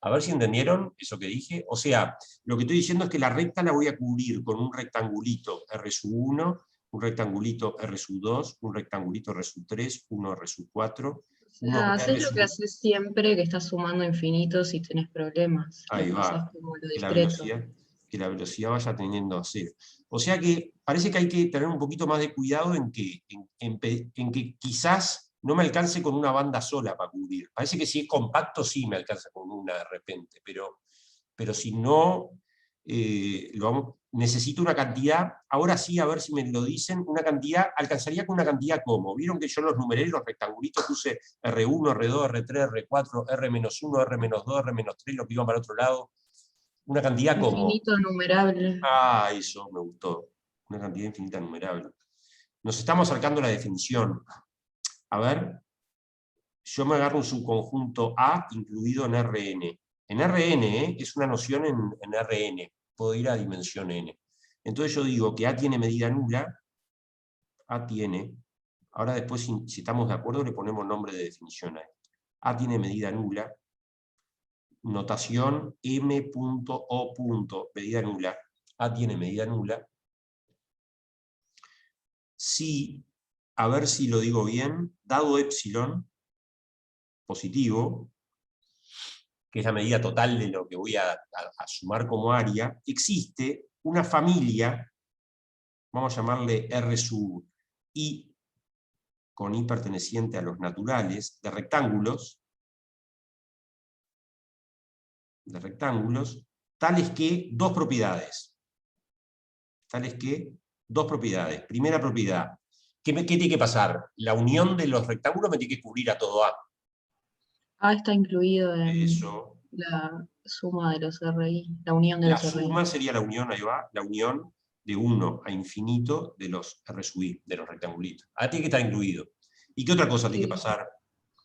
A ver si entendieron eso que dije. O sea, lo que estoy diciendo es que la recta la voy a cubrir con un rectangulito R1, un rectangulito R2, un rectangulito R3, uno R4, uno Haces lo que R. haces siempre, que estás sumando infinitos y tenés problemas. Ahí Lo pasás va, como lo que discreto. la velocidad vaya teniendo a cero. O sea que parece que hay que tener un poquito más de cuidado en que quizás no me alcance con una banda sola para cubrir. Parece que si es compacto sí me alcanza con una de repente, pero si no, necesito una cantidad, ahora sí, a ver si me lo dicen, una cantidad, alcanzaría con una cantidad como, vieron que yo los numeré, los rectangulitos puse R1, R2, R3, R4, R-1, R-2, R-3, lo que iban para otro lado, una cantidad como... Infinito numerable. Ah, eso me gustó, una cantidad infinita numerable. Nos estamos acercando a la definición. A ver, yo me agarro un subconjunto A incluido en Rn. En Rn, es una noción en Rn, puedo ir a dimensión n. Entonces yo digo que A tiene medida nula, A tiene, ahora después si estamos de acuerdo le ponemos nombre de definición a esto. A tiene medida nula, notación M.O. medida nula, A tiene medida nula, si, a ver si lo digo bien, dado epsilon positivo, que es la medida total de lo que voy a sumar como área, existe una familia, vamos a llamarle R sub I, con I perteneciente a los naturales, de rectángulos, tales que dos propiedades. Primera propiedad, ¿qué tiene que pasar? La unión de los rectángulos me tiene que cubrir a todo A. A está incluido en Eso. la suma de los RI, la unión de La los RI. suma sería la unión, ahí va, la unión de 1 a infinito de los R sub I, de los rectangulitos. A tiene que estar incluido. ¿Y qué otra cosa tiene que pasar?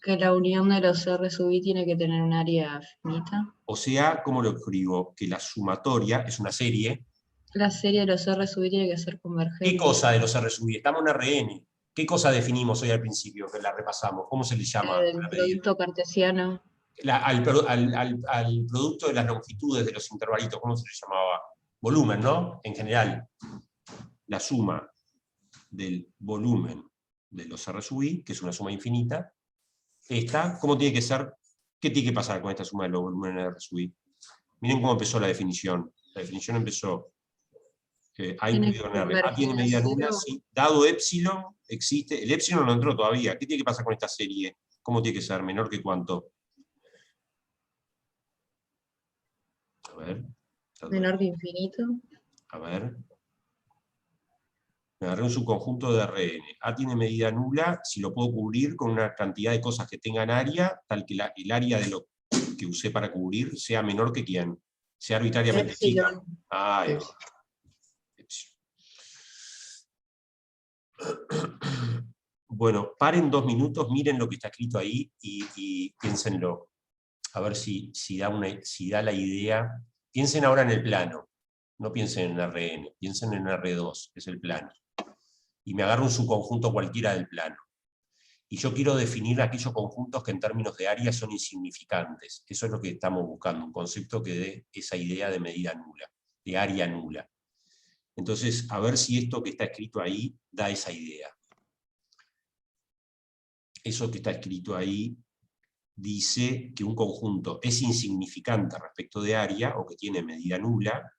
Que la unión de los R sub I tiene que tener un área finita. O sea, ¿cómo lo escribo? Que la sumatoria es una serie. La serie de los R sub I tiene que ser convergente. ¿Qué cosa de los R sub I? Estamos en Rn. ¿Qué cosa definimos hoy al principio, que la repasamos? ¿Cómo se le llama? El producto cartesiano. Al producto de las longitudes de los intervalitos, ¿cómo se le llamaba? Volumen, ¿no? En general, la suma del volumen de los R sub I, que es una suma infinita, esta, ¿cómo tiene que ser? ¿Qué tiene que pasar con esta suma de los volúmenes de R sub I? Miren cómo empezó la definición. La definición empezó A incluido en R. A tiene medida nula, sí. Dado epsilon, existe. El epsilon no entró todavía. ¿Qué tiene que pasar con esta serie? ¿Cómo tiene que ser? ¿Menor que cuánto? A ver. Menor que infinito. A ver. Me agarré un subconjunto de Rn. A tiene medida nula, si lo puedo cubrir con una cantidad de cosas que tengan área, tal que el área de lo que usé para cubrir sea menor que quién. Sea arbitrariamente chica. Ah, bueno, paren 2 minutos, miren lo que está escrito ahí y piénsenlo. A ver si da la idea. Piensen ahora en el plano. No piensen en Rn, piensen en R2, que es el plano. Y me agarro un subconjunto cualquiera del plano. Y yo quiero definir aquellos conjuntos que en términos de área son insignificantes. Eso es lo que estamos buscando, un concepto que dé esa idea de medida nula, de área nula. Entonces, a ver si esto que está escrito ahí da esa idea. Eso que está escrito ahí dice que un conjunto es insignificante respecto de área, o que tiene medida nula.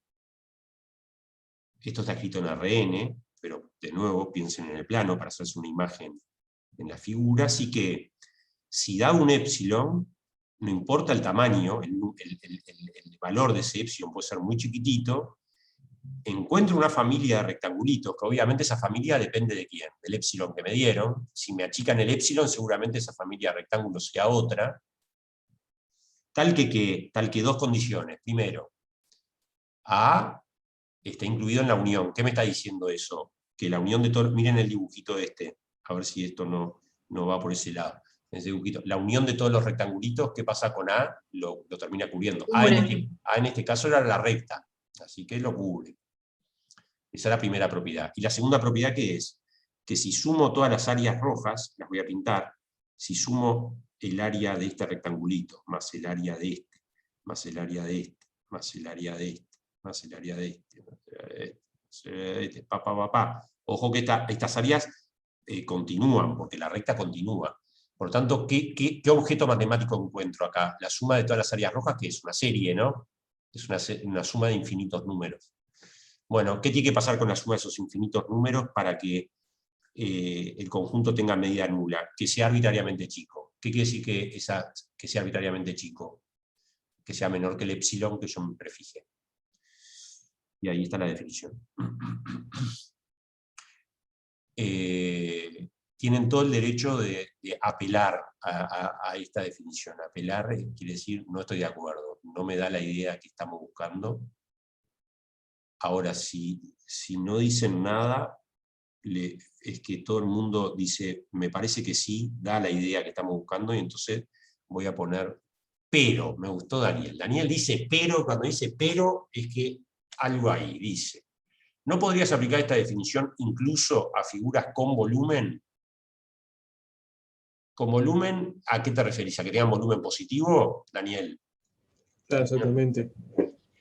Esto está escrito en Rn, pero de nuevo piensen en el plano para hacerse una imagen en la figura, así que si da un epsilon, no importa el tamaño, el valor de ese epsilon puede ser muy chiquitito, encuentro una familia de rectangulitos, que obviamente esa familia depende de quién, del epsilon que me dieron. Si me achican el epsilon, seguramente esa familia de rectángulos sea otra, tal que dos condiciones. Primero, A está incluido en la unión. ¿Qué me está diciendo eso? Que la unión de todos, miren el dibujito este, a ver si esto no va por ese lado. Ese dibujito. La unión de todos los rectangulitos, ¿qué pasa con A? Lo termina cubriendo. A en este caso era la recta, así que lo cubre. Esa es la primera propiedad. Y la segunda propiedad, ¿qué es? que si sumo todas las áreas rojas, las voy a pintar, si sumo el área de este rectangulito, más el área de este, más el área de este, más el área de este, más el área de este, más el área de este, Ojo que estas áreas continúan, porque la recta continúa. Por lo tanto, ¿qué objeto matemático encuentro acá? La suma de todas las áreas rojas, que es una serie, ¿no? Es una suma de infinitos números. Bueno, ¿qué tiene que pasar con la suma de esos infinitos números para que el conjunto tenga medida nula? Que sea arbitrariamente chico. ¿Qué quiere decir que sea arbitrariamente chico? Que sea menor que el epsilon que yo me prefije. Y ahí está la definición. Tienen todo el derecho de apelar a esta definición. Apelar quiere decir no estoy de acuerdo, no me da la idea que estamos buscando. Ahora, si no dicen nada, es que todo el mundo dice, me parece que sí, da la idea que estamos buscando, y entonces voy a poner pero. Me gustó Daniel. Daniel dice pero, cuando dice pero es que algo ahí, dice. ¿No podrías aplicar esta definición incluso a figuras con volumen? ¿Con volumen a qué te referís? ¿A que tengan volumen positivo, Daniel? Claro, exactamente.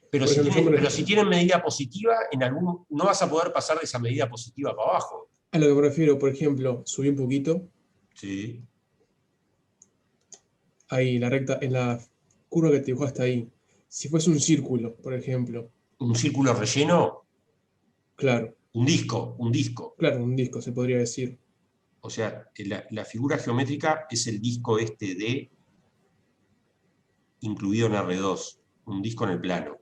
Pero, Por ejemplo, si tienen medida positiva, no vas a poder pasar de esa medida positiva para abajo. a lo que me refiero, por ejemplo, subí un poquito, Sí. ahí, la recta, en la curva que te dibujaste ahí. Si fuese un círculo, por ejemplo, ¿Un círculo relleno? claro, Un disco. claro, un disco se podría decir. O sea, la figura geométrica es el disco este D incluido en R2, un disco en el plano.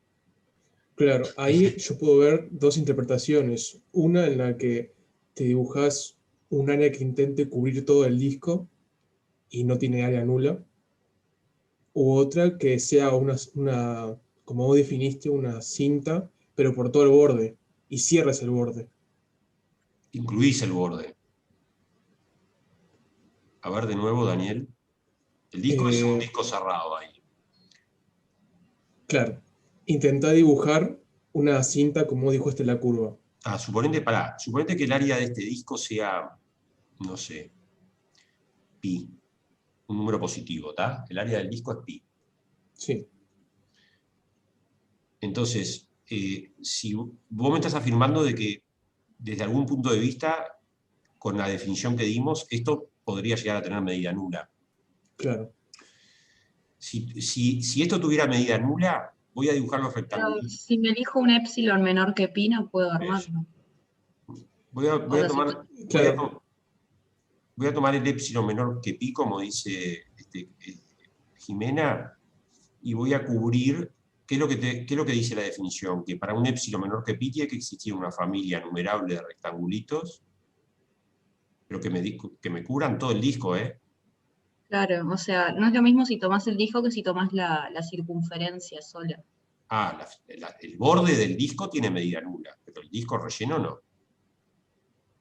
Claro, ahí yo puedo ver dos interpretaciones. Una en la que te dibujas un área que intente cubrir todo el disco y no tiene área nula. U otra que sea como vos definiste, una cinta, pero por todo el borde, y cierres el borde. Incluís el borde. A ver de nuevo, Daniel. El disco es un disco cerrado ahí. Claro, intentá dibujar una cinta como dijo la curva. Suponete que el área de este disco sea, no sé, pi, un número positivo, ¿tá? El área del disco es pi. Sí, Entonces, si vos me estás afirmando de que desde algún punto de vista, con la definición que dimos, esto podría llegar a tener medida nula. claro. Si esto tuviera medida nula, voy a dibujar los Pero rectángulos. si me elijo un epsilon menor que pi, no puedo armarlo. Voy a O sea, tomar... Claro. Voy a tomar el epsilon menor que pi, como dice Jimena, y voy a cubrir, ¿qué es lo que dice la definición? Que para un epsilon menor que pi tiene que existir una familia numerable de rectangulitos, pero que me cubran todo el disco, ¿eh? Claro, o sea, no es lo mismo si tomás el disco que si tomás la circunferencia sola. El borde del disco tiene medida nula, pero el disco relleno no.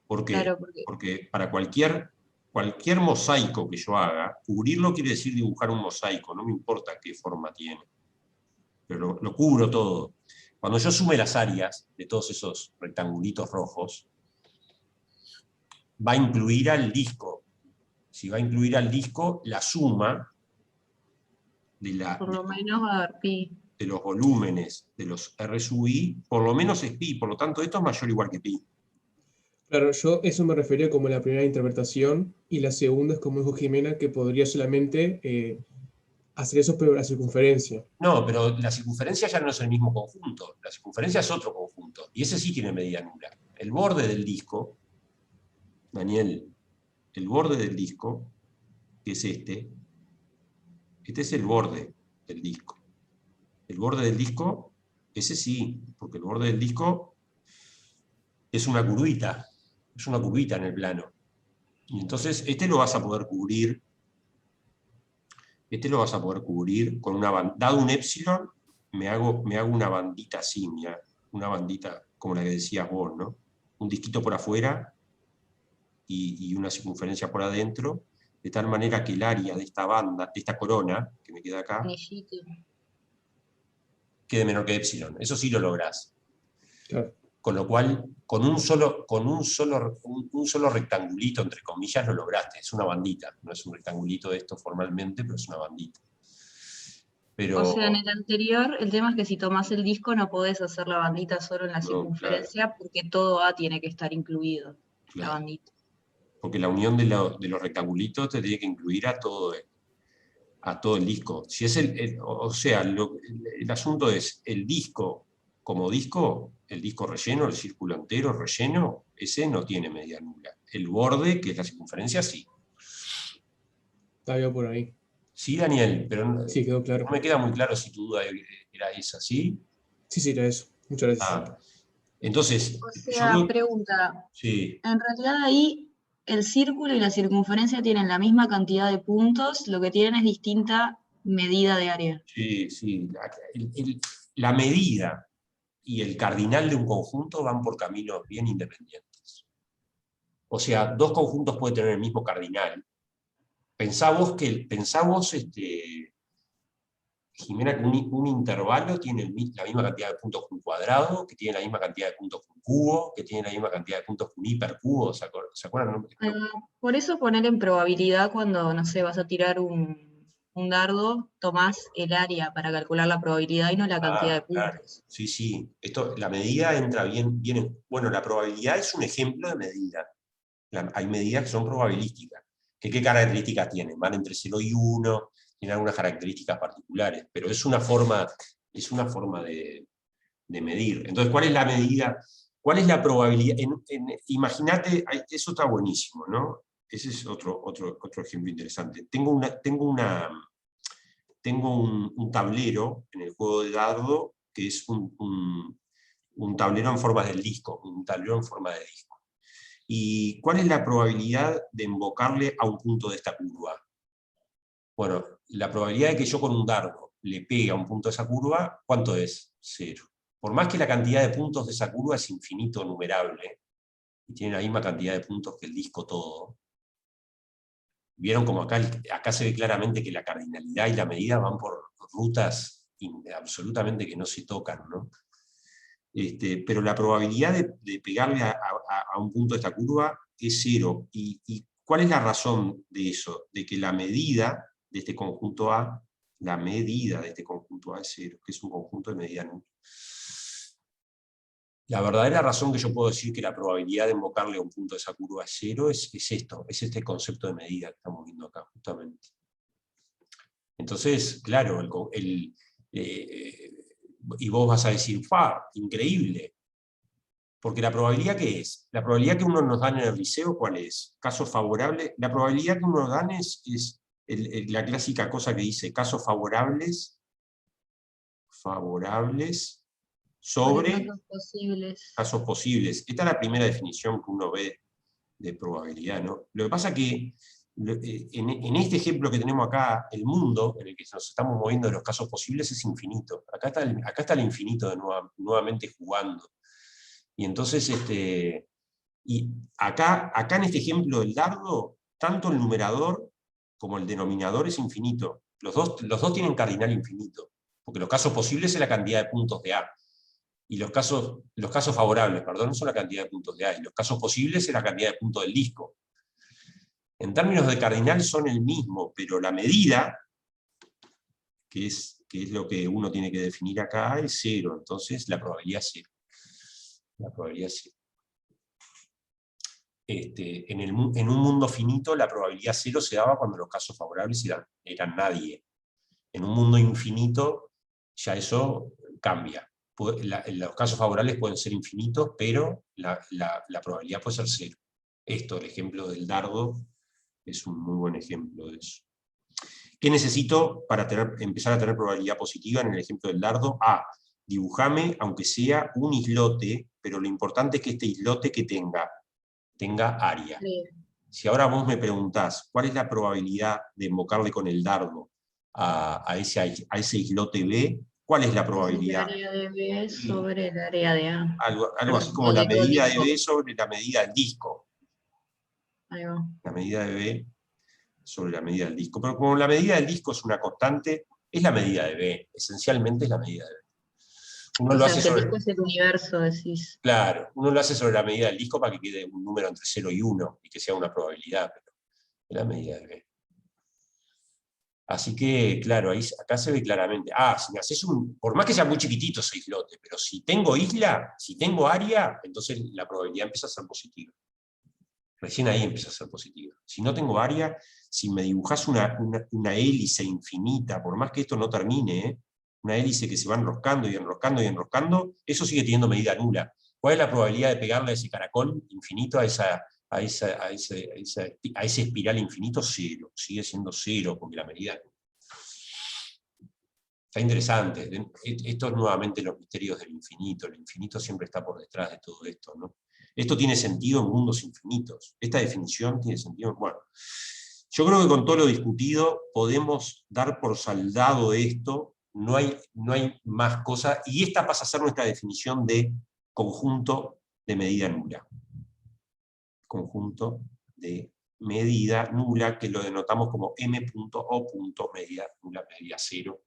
¿Por qué? Claro, Porque para cualquier mosaico que yo haga, cubrirlo quiere decir dibujar un mosaico, no me importa qué forma tiene. Pero lo cubro todo. Cuando yo sume las áreas de todos esos rectangulitos rojos, va a incluir al disco. Si va a incluir al disco, la suma por lo menos va a dar pi. de los volúmenes de los R sub i, por lo menos es pi, por lo tanto esto es mayor o igual que pi. Claro, yo eso me refería como la primera interpretación, y la segunda es como dijo Jimena, que podría solamente hacer eso, pero la circunferencia. No, pero la circunferencia ya no es el mismo conjunto, la circunferencia es otro conjunto, y ese sí tiene medida nula. El borde del disco, Daniel, el borde del disco, que es este es el borde del disco. El borde del disco, ese sí, porque el borde del disco es una curvita en el plano. Y entonces este lo vas a poder cubrir, con una bandita, dado un epsilon, me hago una bandita así, una bandita como la que decías vos, ¿no? Un disquito por afuera y una circunferencia por adentro, de tal manera que el área de esta banda, de esta corona, que me queda acá, Anillito. quede menor que epsilon. Eso sí lo lográs. Claro. Con lo cual, con un solo rectangulito, entre comillas, lo lograste. Es una bandita, no es un rectangulito esto formalmente, pero es una bandita. Pero, O sea, en el anterior, el tema es que si tomás el disco no podés hacer la bandita solo en la No, circunferencia, porque todo A tiene que estar incluido, la claro, bandita. porque la unión de los rectangulitos te tiene que incluir a todo el disco. Si es o sea, el asunto es el disco como disco, el disco relleno, el círculo entero relleno, ese no tiene medida nula. El borde, que es la circunferencia, sí. Está bien por ahí. Sí, Daniel, pero no Sí, quedó claro. me queda muy claro si tu duda era esa, ¿sí? Sí, era eso. Muchas gracias. Ah, entonces, O yo sea, veo... pregunta, Sí, en realidad ahí el círculo y la circunferencia tienen la misma cantidad de puntos, lo que tienen es distinta medida de área. sí, sí. La medida y el cardinal de un conjunto van por caminos bien independientes. O sea, dos conjuntos pueden tener el mismo cardinal. Pensá vos, Jimena, que un intervalo tiene la misma cantidad de puntos que un cuadrado, que tiene la misma cantidad de puntos que un cubo, que tiene la misma cantidad de puntos que un hipercubo. ¿Se acuerdan? Por eso poner en probabilidad cuando, no sé, vas a tirar un dardo, tomás el área para calcular la probabilidad y no la cantidad de Claro. puntos. Sí, sí. La medida entra bien. Bueno, la probabilidad es un ejemplo de medida. Hay medidas que son probabilísticas. ¿Qué características tienen? Van entre 0 y 1, tienen algunas características particulares, pero es una forma de medir. Entonces, ¿cuál es la medida? ¿Cuál es la probabilidad? Imagínate, eso está buenísimo, ¿no? Ese es otro ejemplo interesante. Tengo un tablero en el juego de dardo que es un tablero en forma del disco, un tablero en forma de disco. ¿Y cuál es la probabilidad de invocarle a un punto de esta curva? Bueno, la probabilidad de que yo con un dardo le pegue a un punto de esa curva, ¿cuánto es? 0. Por más que la cantidad de puntos de esa curva es infinito numerable, y tiene la misma cantidad de puntos que el disco todo, vieron como acá se ve claramente que la cardinalidad y la medida van por rutas absolutamente que no se tocan, ¿no? Pero la probabilidad de pegarle a un punto de esta curva es 0. ¿Y cuál es la razón de eso? De que la medida de este conjunto A, la medida de este conjunto A es 0, que es un conjunto de medida nula. La verdadera razón que yo puedo decir que la probabilidad de invocarle a un punto de esa curva es 0 es este concepto de medida que estamos viendo acá, justamente. Entonces, claro, y vos vas a decir, increíble. Porque la probabilidad, ¿qué es? La probabilidad que uno nos dan en el liceo, ¿cuál es? Casos favorables. La probabilidad que uno nos dan es la clásica cosa que dice casos favorables sobre Casos posibles. casos posibles. Esta es la primera definición que uno ve de probabilidad, ¿no? Lo que pasa es que en este ejemplo que tenemos acá, el mundo en el que nos estamos moviendo de los casos posibles es infinito. Acá está el infinito nuevamente jugando. Y entonces, y acá en este ejemplo del dardo, tanto el numerador como el denominador es infinito. Los dos tienen cardinal infinito, porque los casos posibles es la cantidad de puntos de A. Y los casos favorables, perdón, son la cantidad de puntos de A. Y los casos posibles es la cantidad de puntos del disco. En términos de cardinal son el mismo, pero la medida, que es lo que uno tiene que definir acá, es 0. Entonces la probabilidad es 0. La probabilidad es 0. En un mundo finito la probabilidad 0 se daba cuando los casos favorables eran nadie. En un mundo infinito ya eso cambia. Los casos favorables pueden ser infinitos, pero la probabilidad puede ser 0. El ejemplo del dardo, es un muy buen ejemplo de eso. ¿Qué necesito para empezar a tener probabilidad positiva en el ejemplo del dardo? Dibujame, aunque sea un islote, pero lo importante es que este islote que tenga área. Sí. Si ahora vos me preguntás cuál es la probabilidad de invocarle con el dardo a ese islote B, ¿cuál es la probabilidad? El área de B sobre el área de A. Algo así como la medida de B sobre la medida del disco. Ahí va. La medida de B sobre la medida del disco. Pero como la medida del disco es una constante, es la medida de B. Esencialmente es la medida de B. Uno O lo sea, hace que el sobre, disco es el universo, decís. claro, uno lo hace sobre la medida del disco para que quede un número entre 0 y 1 y que sea una probabilidad, pero es la medida de B. Así que, claro, ahí, acá se ve claramente. Si me haces por más que sea muy chiquitito ese islote, pero si tengo isla, si tengo área, entonces la probabilidad empieza a ser positiva. Recién ahí empieza a ser positiva. Si no tengo área, si me dibujas una hélice infinita, por más que esto no termine, una hélice que se va enroscando y enroscando y enroscando, eso sigue teniendo medida nula. ¿Cuál es la probabilidad de pegarle a ese caracol infinito, a ese espiral infinito? 0. Sigue siendo 0, porque la medida... Está interesante. Esto es nuevamente los misterios del infinito. El infinito siempre está por detrás de todo esto, ¿no? Esto tiene sentido en mundos infinitos. Esta definición tiene sentido... Bueno, yo creo que con todo lo discutido podemos dar por saldado esto. No hay más cosas. Y esta pasa a ser nuestra definición de conjunto de medida nula. Conjunto de medida nula, que lo denotamos como m.o. medida nula, medida 0.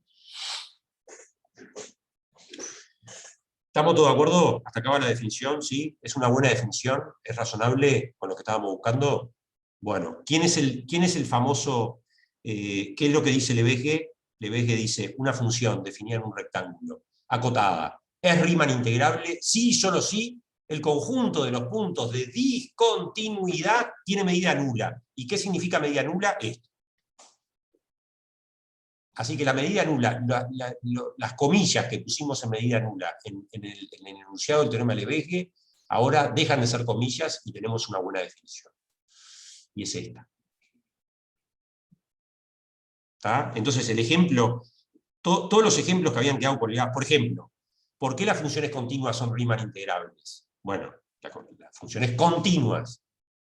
¿Estamos todos de acuerdo? Hasta acá va la definición, ¿sí? ¿Es una buena definición? ¿Es razonable con lo que estábamos buscando? Bueno, ¿quién es el famoso, qué es lo que dice Lebesgue? Lebesgue dice, una función definida en un rectángulo, acotada, ¿es Riemann integrable? Sí, solo sí. El conjunto de los puntos de discontinuidad tiene medida nula. ¿Y qué significa medida nula? Esto. Así que la medida nula, las comillas que pusimos en medida nula en el enunciado del teorema de Lebesgue, ahora dejan de ser comillas y tenemos una buena definición. Y es esta. ¿Está? Entonces el ejemplo, todos los ejemplos que habían quedado colgados, por ejemplo, ¿por qué las funciones continuas son Riemann integrables? Bueno, las funciones continuas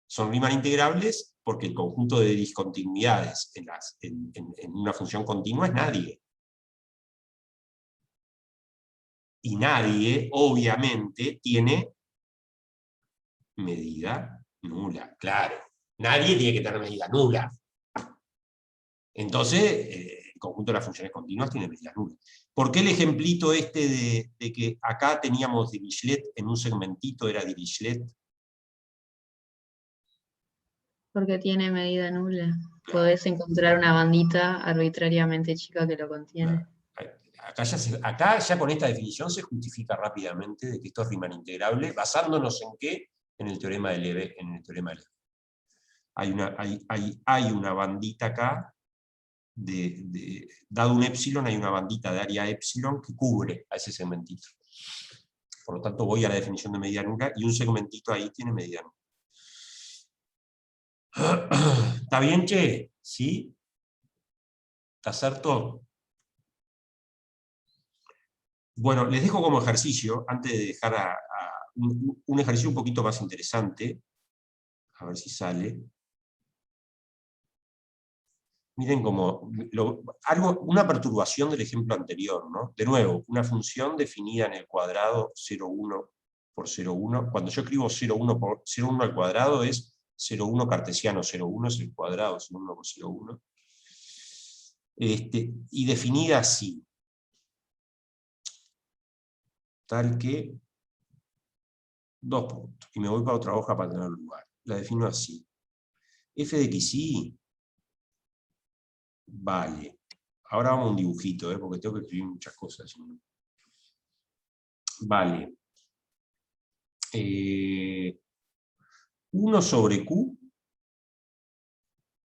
son Riemann integrables porque el conjunto de discontinuidades en una función continua es nadie. Y nadie, obviamente, tiene medida nula. Claro, nadie tiene que tener medida nula. Entonces, el conjunto de las funciones continuas tiene medida nula. ¿Por qué el ejemplito este de que acá teníamos Dirichlet, en un segmentito era Dirichlet? Porque tiene medida nula. Claro. Podés encontrar una bandita arbitrariamente chica que lo contiene. Claro. Acá ya con esta definición se justifica rápidamente de que esto es Riemann integrable, basándonos en qué? En el teorema de Lebesgue. Hay una bandita acá, dado un epsilon, hay una bandita de área epsilon que cubre a ese segmentito. Por lo tanto, voy a la definición de medida nula y un segmentito ahí tiene medida nula. ¿Está bien, che? ¿Sí? ¿Está cierto? Bueno, les dejo como ejercicio, antes de dejar un ejercicio un poquito más interesante, a ver si sale. Miren como una perturbación del ejemplo anterior, ¿no? De nuevo, una función definida en el cuadrado 0,1 por 0,1. Cuando yo escribo 0,1 por 0,1 al cuadrado es 0,1 cartesiano, 0,1 es el cuadrado, 0,1 por 0,1. Y definida así. Tal que, 2 puntos. Y me voy para otra hoja para tener lugar. La defino así. F de xy vale. Ahora vamos a un dibujito, porque tengo que escribir muchas cosas. Vale. 1 sobre Q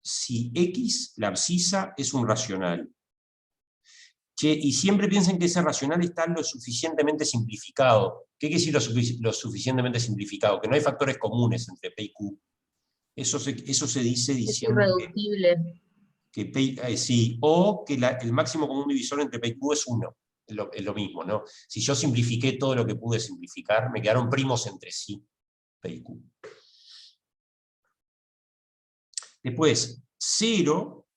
si X, la abscisa, es un racional. Che, y siempre piensen que ese racional está lo suficientemente simplificado. ¿Qué quiere decir lo suficientemente simplificado? Que no hay factores comunes entre P y Q. Eso se dice Es diciendo irreductible. que P, sí, o que el máximo común divisor entre P y Q es 1. Es lo mismo, ¿no? Si yo simplifiqué todo lo que pude simplificar, me quedaron primos entre sí, P y Q. Después, 0,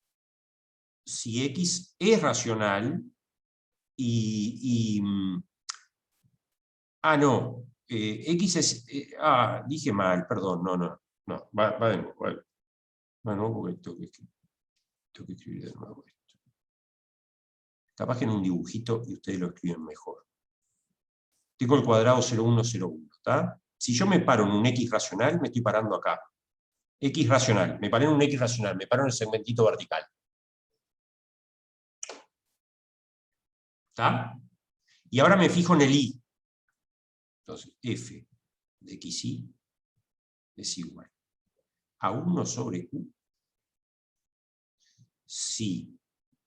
si X es racional, no, X es, dije mal, perdón, no, va de nuevo, vale. No, porque tengo que escribir de nuevo esto. Capaz que en un dibujito y ustedes lo escriben mejor. Tengo el cuadrado 0, 1, 0, 1. ¿Está? Si yo me paro en un X racional, me estoy parando acá. X racional. Me paré en un X racional. Me paro en el segmentito vertical. ¿Está? Y ahora me fijo en el Y. Entonces, f de xy es igual a 1 sobre q si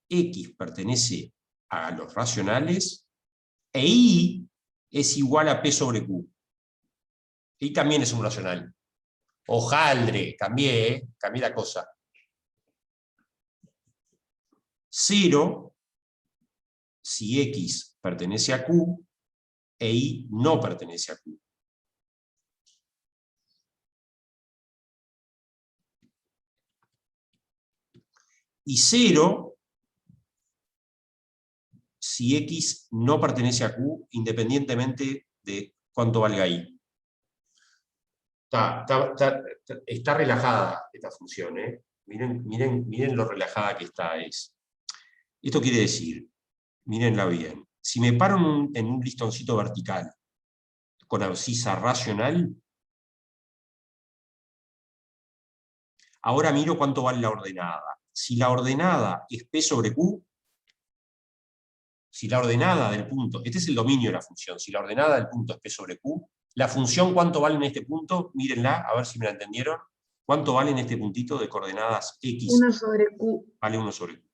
x pertenece a los racionales e y es igual a p sobre q. Y también es un racional. Hojaldre, cambié la cosa. 0 si x pertenece a q e y no pertenece a q. Y 0 si x no pertenece a q, independientemente de cuánto valga y. Está relajada esta función, ¿eh? Miren lo relajada que está. Esto quiere decir, mírenla bien, si me paro en un listoncito vertical con abscisa racional, ahora miro cuánto vale la ordenada. Si la ordenada es p sobre q, si la ordenada del punto, este es el dominio de la función, si la ordenada del punto es p sobre q, la función cuánto vale en este punto, mírenla, a ver si me la entendieron, cuánto vale en este puntito de coordenadas x. 1 sobre q. Vale 1 sobre q.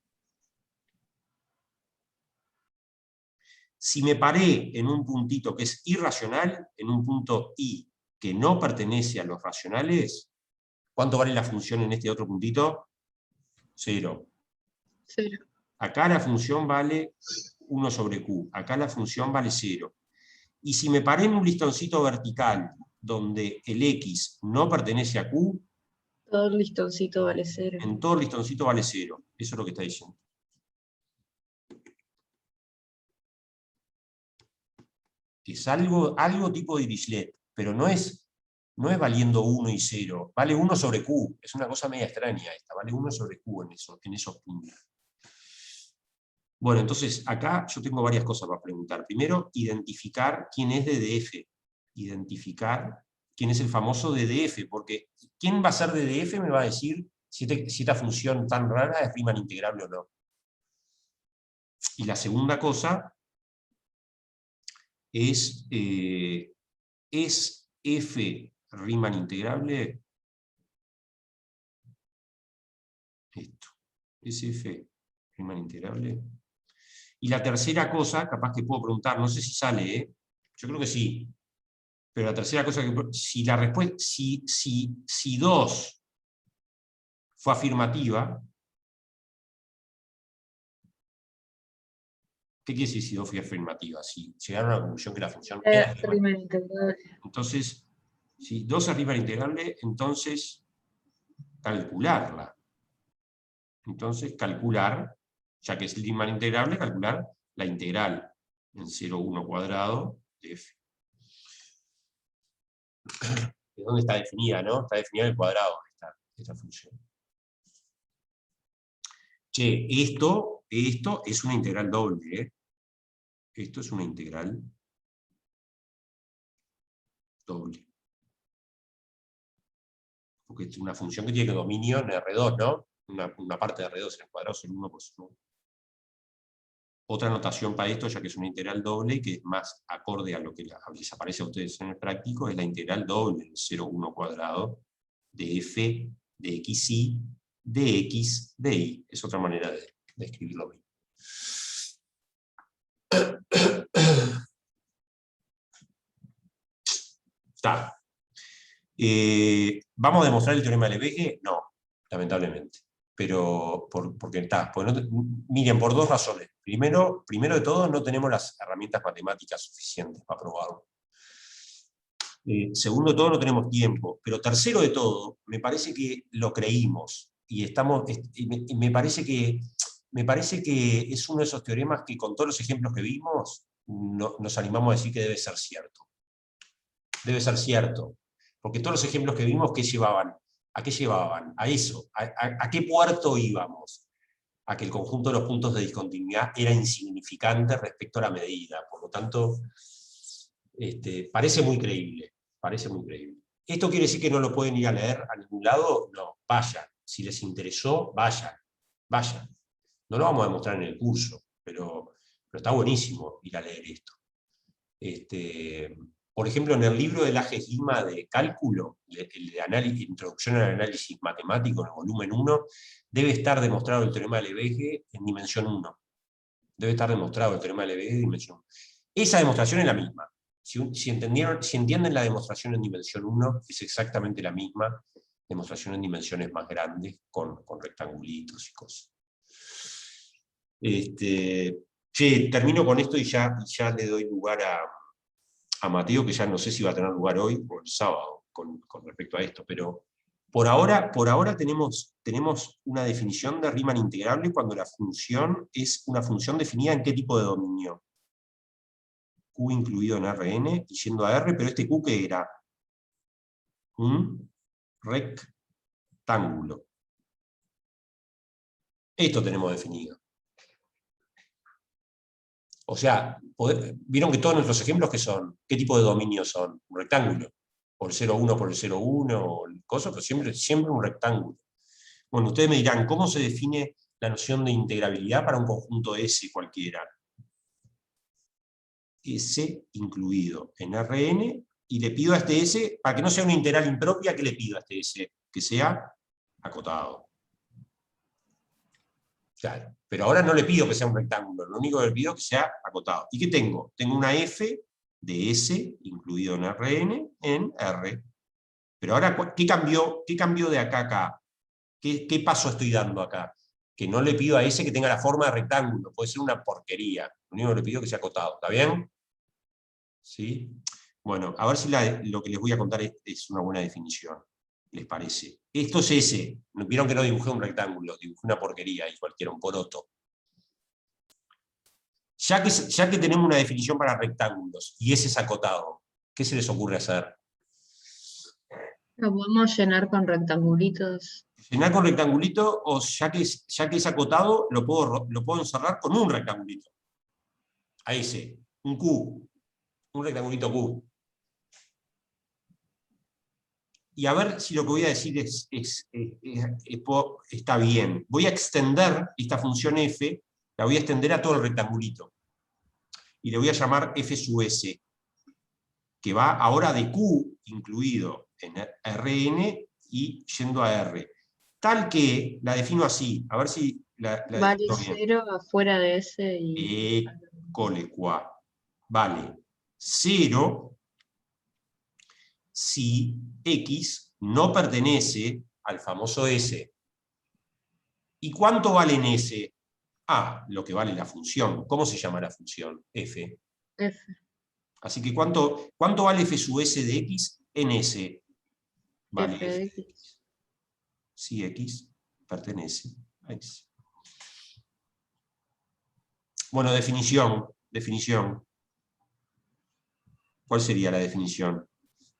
Si me paré en un puntito que es irracional, en un punto i que no pertenece a los racionales, ¿cuánto vale la función en este otro puntito? 0. 0. Acá la función vale 1 sobre q, acá la función vale 0. Y si me paré en un listoncito vertical donde el x no pertenece a q, Todo el listoncito vale 0. en todo el listoncito vale 0. Eso es lo que está diciendo. Es algo tipo de Dirichlet, pero no es valiendo 1 y 0, vale 1 sobre q. Es una cosa media extraña esta, vale 1 sobre q en esos puntos. Bueno, entonces acá yo tengo varias cosas para preguntar. Primero, identificar quién es DDF. Identificar quién es el famoso DDF, porque ¿quién va a ser DDF? Me va a decir si esta función tan rara es Riemann integrable o no. Y la segunda cosa es f Riemann integrable? Esto. ¿Es f Riemann integrable? Y la tercera cosa, capaz que puedo preguntar, no sé si sale, ¿eh? Yo creo que sí. Pero la tercera cosa, si la respuesta, si 2 fue afirmativa, ¿qué quiere decir si 2 fue afirmativa? Si llegaron a la conclusión que la función era Riemann integrable. Entonces, si 2 es Riemann integrable, entonces calcularla. Entonces, calcular, ya que es Riemann integrable, calcular la integral en 0,1 cuadrado de f. ¿De dónde está definida, no? Está definida en el cuadrado esta función. Che, esto es una integral doble, ¿eh? Esto es una integral doble. Porque es una función que tiene dominio en R2, ¿no? Una parte de R2 en el cuadrado es el 1 por 1. Otra notación para esto, ya que es una integral doble y que es más acorde a lo que les aparece a ustedes en el práctico, es la integral doble del 0,1 cuadrado de f de xy de x de y. Es otra manera de escribirlo bien. Está. ¿Vamos a demostrar el teorema de Lebesgue? No, lamentablemente. Pero, porque está. Miren, por dos razones. Primero de todo, no tenemos las herramientas matemáticas suficientes para probarlo. Segundo de todo, no tenemos tiempo. Pero tercero de todo, me parece que lo creímos. Y me parece que es uno de esos teoremas que con todos los ejemplos que vimos, nos animamos a decir que debe ser cierto. Debe ser cierto. Porque todos los ejemplos que vimos, ¿qué llevaban? ¿A qué llevaban? A eso. ¿A qué puerto íbamos? A que el conjunto de los puntos de discontinuidad era insignificante respecto a la medida. Por lo tanto, Parece muy creíble, parece muy creíble. ¿Esto quiere decir que no lo pueden ir a leer a ningún lado? No, vayan. Si les interesó, vayan. No lo vamos a demostrar en el curso, pero está buenísimo ir a leer esto. Por ejemplo, en el libro del AGESIMA de cálculo, el de análisis, Introducción al análisis matemático, en el volumen 1, debe estar demostrado el teorema de Lebesgue en dimensión 1. Debe estar demostrado el teorema de Lebesgue en dimensión 1. Esa demostración es la misma. Si entienden la demostración en dimensión 1, es exactamente la misma demostración en dimensiones más grandes, con rectangulitos y cosas. Termino con esto y ya le doy lugar a Mateo, que ya no sé si va a tener lugar hoy o el sábado con respecto a esto, pero por ahora tenemos una definición de Riemann integrable cuando la función es una función definida en qué tipo de dominio. Q incluido en Rn y yendo a R, pero este Q ¿qué era? Un rectángulo. Esto tenemos definido. O sea, vieron que todos nuestros ejemplos, ¿qué son? ¿Qué tipo de dominio son? Un rectángulo. Por el 0,1 por el 0,1, o el coso, pero siempre un rectángulo. Bueno, ustedes me dirán, ¿cómo se define la noción de integrabilidad para un conjunto S cualquiera? S incluido en Rn, y le pido a este S, para que no sea una integral impropia, ¿qué le pido a este S? Que sea acotado. Claro, pero ahora no le pido que sea un rectángulo, lo único que le pido es que sea acotado. ¿Y qué tengo? Tengo una F de S, incluido en Rn, en R. Pero ahora, ¿qué cambió de acá a acá? ¿Qué paso estoy dando acá? Que no le pido a S que tenga la forma de rectángulo, puede ser una porquería. Lo único que le pido es que sea acotado, ¿está bien? ¿Sí? Bueno, a ver si lo que les voy a contar es una buena definición. ¿Les parece? Esto es S. Vieron que no dibujé un rectángulo, dibujé una porquería y cualquiera, un poroto. Ya que tenemos una definición para rectángulos y S es acotado, ¿qué se les ocurre hacer? ¿Lo podemos llenar con rectangulitos? Llenar con rectangulito, o ya que es acotado, lo puedo encerrar con un rectangulito. A ese, un Q, un rectangulito Q. Y a ver si lo que voy a decir está bien. Voy a extender esta función f, la voy a extender a todo el rectangulito. Y le voy a llamar f sub s, que va ahora de Q incluido en Rn y yendo a R. Tal que la defino así, a ver si la Vale defino bien. 0 afuera de ese y... École qua. Vale 0 si X no pertenece al famoso S. ¿Y cuánto vale en S? Ah, lo que vale la función. ¿Cómo se llama la función? F. F. Así que ¿cuánto vale f sub s de X en S? Vale F de f de X. Si X pertenece a S. Bueno, definición. ¿Cuál sería la definición?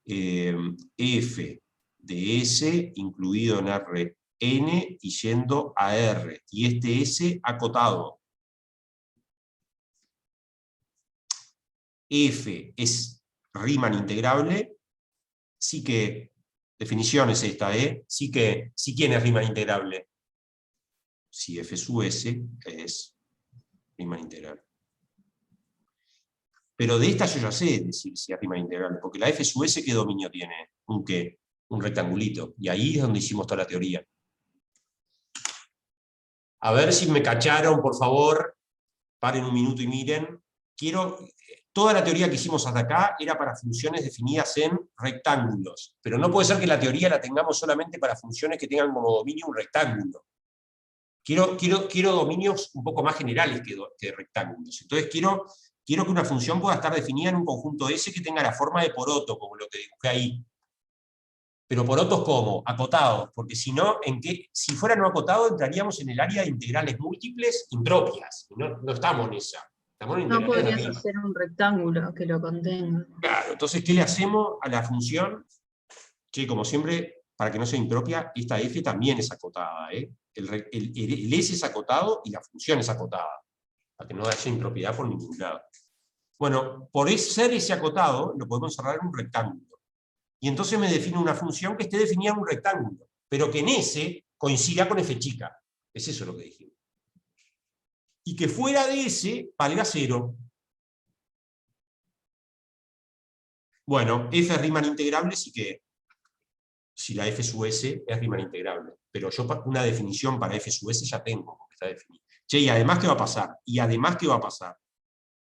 F de S incluido en Rn y yendo a R. Y este S acotado. F es Riemann integrable. Sí que, definición es esta, sí quién es Riemann integrable. Si F sub S es Riemann integrable. Pero de esta yo ya sé decir si es Riemann integrable, porque la F sub S, ¿qué dominio tiene? ¿Un qué? Un rectangulito. Y ahí es donde hicimos toda la teoría. A ver si me cacharon, por favor. Paren un minuto y miren. Toda la teoría que hicimos hasta acá era para funciones definidas en rectángulos. Pero no puede ser que la teoría la tengamos solamente para funciones que tengan como dominio un rectángulo. Quiero dominios un poco más generales que rectángulos. Entonces quiero que una función pueda estar definida en un conjunto S que tenga la forma de poroto, como lo que dibujé ahí. Pero porotos ¿cómo? Acotados, porque si no, si fuera no acotado, entraríamos en el área de integrales múltiples impropias. No estamos en esa. Estamos en No integrales podrías hacer un rectángulo que lo contenga. Claro, entonces, ¿qué le hacemos a la función? Che, como siempre, para que no sea impropia, esta f también es acotada. El S es acotado y la función es acotada, para que no haya impropiedad por ningún lado. Bueno, por ser ese acotado, lo podemos cerrar en un rectángulo. Y entonces me define una función que esté definida en un rectángulo, pero que en ese coincida con f chica. Es eso lo que dijimos. Y que fuera de ese valga 0. Bueno, f es Riemann integrable, sí que si la f sub s es Riemann integrable. Pero yo una definición para f sub s ya tengo, porque está definida. Che, y además, ¿qué va a pasar? Y además, ¿qué va a pasar?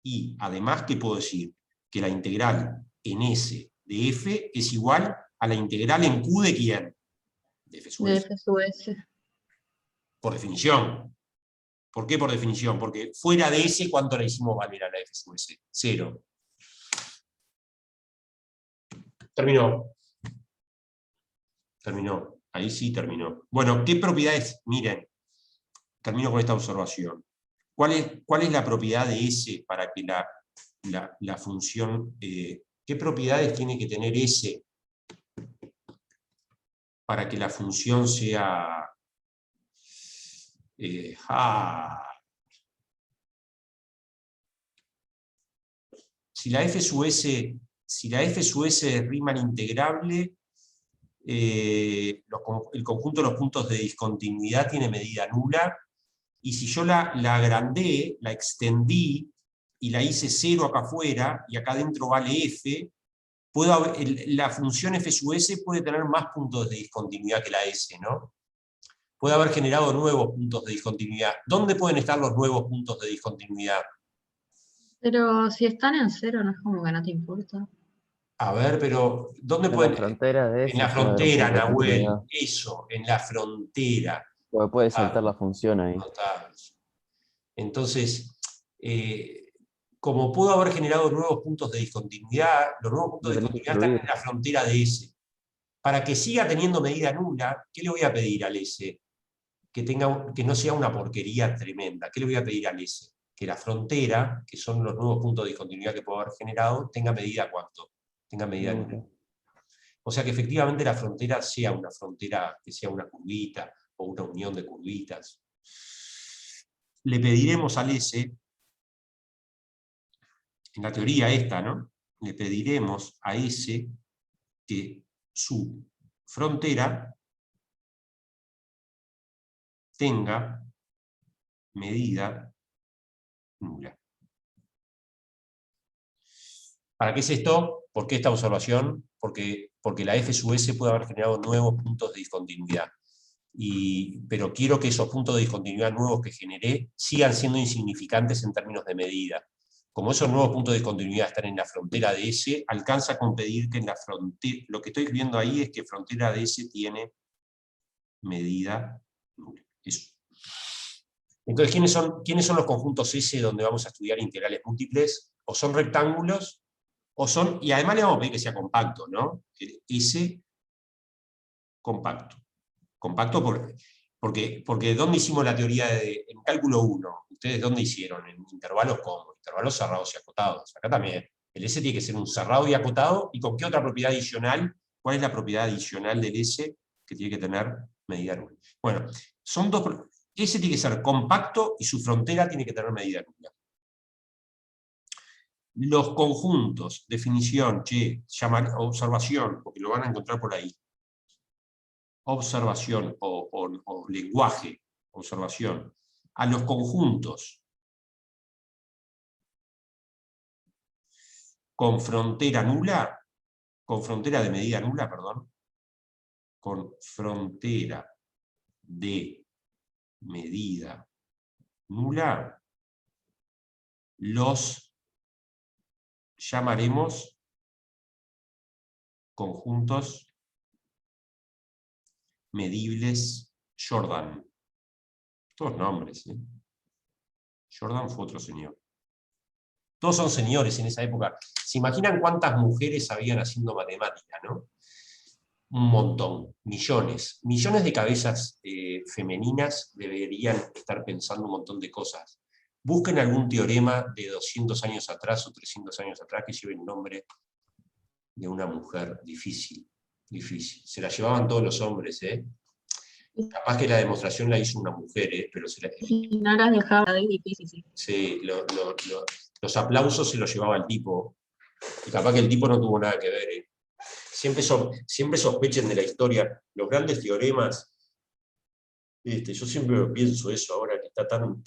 Y además, ¿qué puedo decir? Que la integral en S de f es igual a la integral en Q de ¿quién? De f sub De s. f sub s. Por definición. ¿Por qué por definición? Porque fuera de S, ¿cuánto la hicimos valer a la f sub s? 0. Terminó. Terminó. Ahí sí terminó. Bueno, ¿qué propiedades? Miren, termino con esta observación. ¿Cuál es la propiedad de S para que la función... ¿qué propiedades tiene que tener S para que la función sea... Si la f sub s es Riemann integrable, el conjunto de los puntos de discontinuidad tiene medida nula, y si yo la agrandé, la extendí, y la hice 0 acá afuera, y acá adentro vale f, la función f sub s puede tener más puntos de discontinuidad que la s, ¿no? Puede haber generado nuevos puntos de discontinuidad. ¿Dónde pueden estar los nuevos puntos de discontinuidad? Pero si están en 0, no es como que no te importa. A ver, pero ¿dónde En pueden? la frontera de En ese la suele haber un frontera, punto de Nahuel. continuidad. Eso, en la frontera. Porque puede saltar la función ahí. Notables. Entonces, como pudo haber generado nuevos puntos de discontinuidad, los nuevos puntos de Lo tenés que discontinuidad están en excluir. la frontera de S. Para que siga teniendo medida nula, ¿qué le voy a pedir al S? Que no sea una porquería tremenda. ¿Qué le voy a pedir al S? Que la frontera, que son los nuevos puntos de discontinuidad que puedo haber generado, tenga medida ¿cuánto? Tenga medida nula. Nula. O sea que efectivamente la frontera sea una frontera, que sea una curvita o una unión de curvitas. Le pediremos al S, en la teoría esta, ¿no? Le pediremos a S que su frontera tenga medida nula. ¿Para qué es esto? ¿Por qué esta observación? Porque la f sub s puede haber generado nuevos puntos de discontinuidad. Pero quiero que esos puntos de discontinuidad nuevos que generé sigan siendo insignificantes en términos de medida. Como esos nuevos puntos de discontinuidad están en la frontera de S, alcanza con pedir que en la frontera... Lo que estoy escribiendo ahí es que frontera de S tiene medida nula. Eso. Entonces, ¿quiénes son los conjuntos S donde vamos a estudiar integrales múltiples? O son rectángulos, o son... Y además le vamos a pedir que sea compacto, ¿no? S compacto. Compacto porque ¿dónde hicimos la teoría en cálculo 1? ¿Ustedes dónde hicieron? En intervalos ¿cómo? Intervalos cerrados y acotados. Acá también. El S tiene que ser un cerrado y acotado. ¿Y con qué otra propiedad adicional? ¿Cuál es la propiedad adicional del S que tiene que tener medida nula? Bueno, son dos... S tiene que ser compacto y su frontera tiene que tener medida nula. Los conjuntos, definición, observación, porque lo van a encontrar por ahí. Observación o lenguaje, observación, a los conjuntos con frontera nula, con frontera de medida nula, perdón, con frontera de medida nula, los llamaremos conjuntos medibles Jordan. Todos nombres, ¿eh? Jordan fue otro señor. Todos son señores en esa época. ¿Se imaginan cuántas mujeres habían haciendo matemática, no? Un montón, millones. Millones de cabezas femeninas deberían estar pensando un montón de cosas. Busquen algún teorema de 200 años atrás o 300 años atrás que lleve el nombre de una mujer. Difícil, difícil. Se la llevaban todos los hombres, ¿eh? Capaz que la demostración la hizo una mujer, pero Si no las dejaba, es difícil, sí. sí, los aplausos se los llevaba el tipo, y capaz que el tipo no tuvo nada que ver. Siempre sospechen de la historia. Los grandes teoremas, yo siempre pienso eso ahora que está tan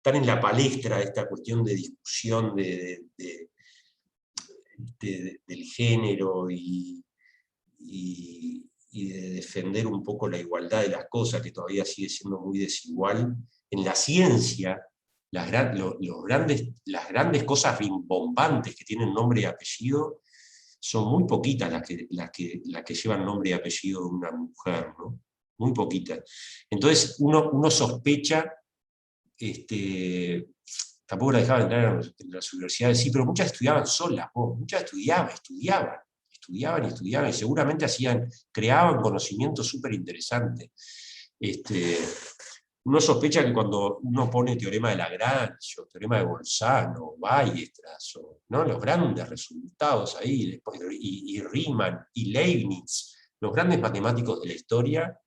en la palestra esta cuestión de discusión del género y de defender un poco la igualdad de las cosas, que todavía sigue siendo muy desigual. En la ciencia, las grandes cosas rimbombantes que tienen nombre y apellido, son muy poquitas las que llevan nombre y apellido de una mujer, ¿no? Muy poquitas. Entonces uno sospecha, tampoco la dejaban entrar en las universidades, sí, pero muchas estudiaban solas, muchas estudiaban, y seguramente creaban conocimientos súper interesantes. Uno sospecha que cuando uno pone teorema de Lagrange, o teorema de Bolzano, Weierstrass, ¿no? Los grandes resultados ahí, y Riemann, y Leibniz, los grandes matemáticos de la historia,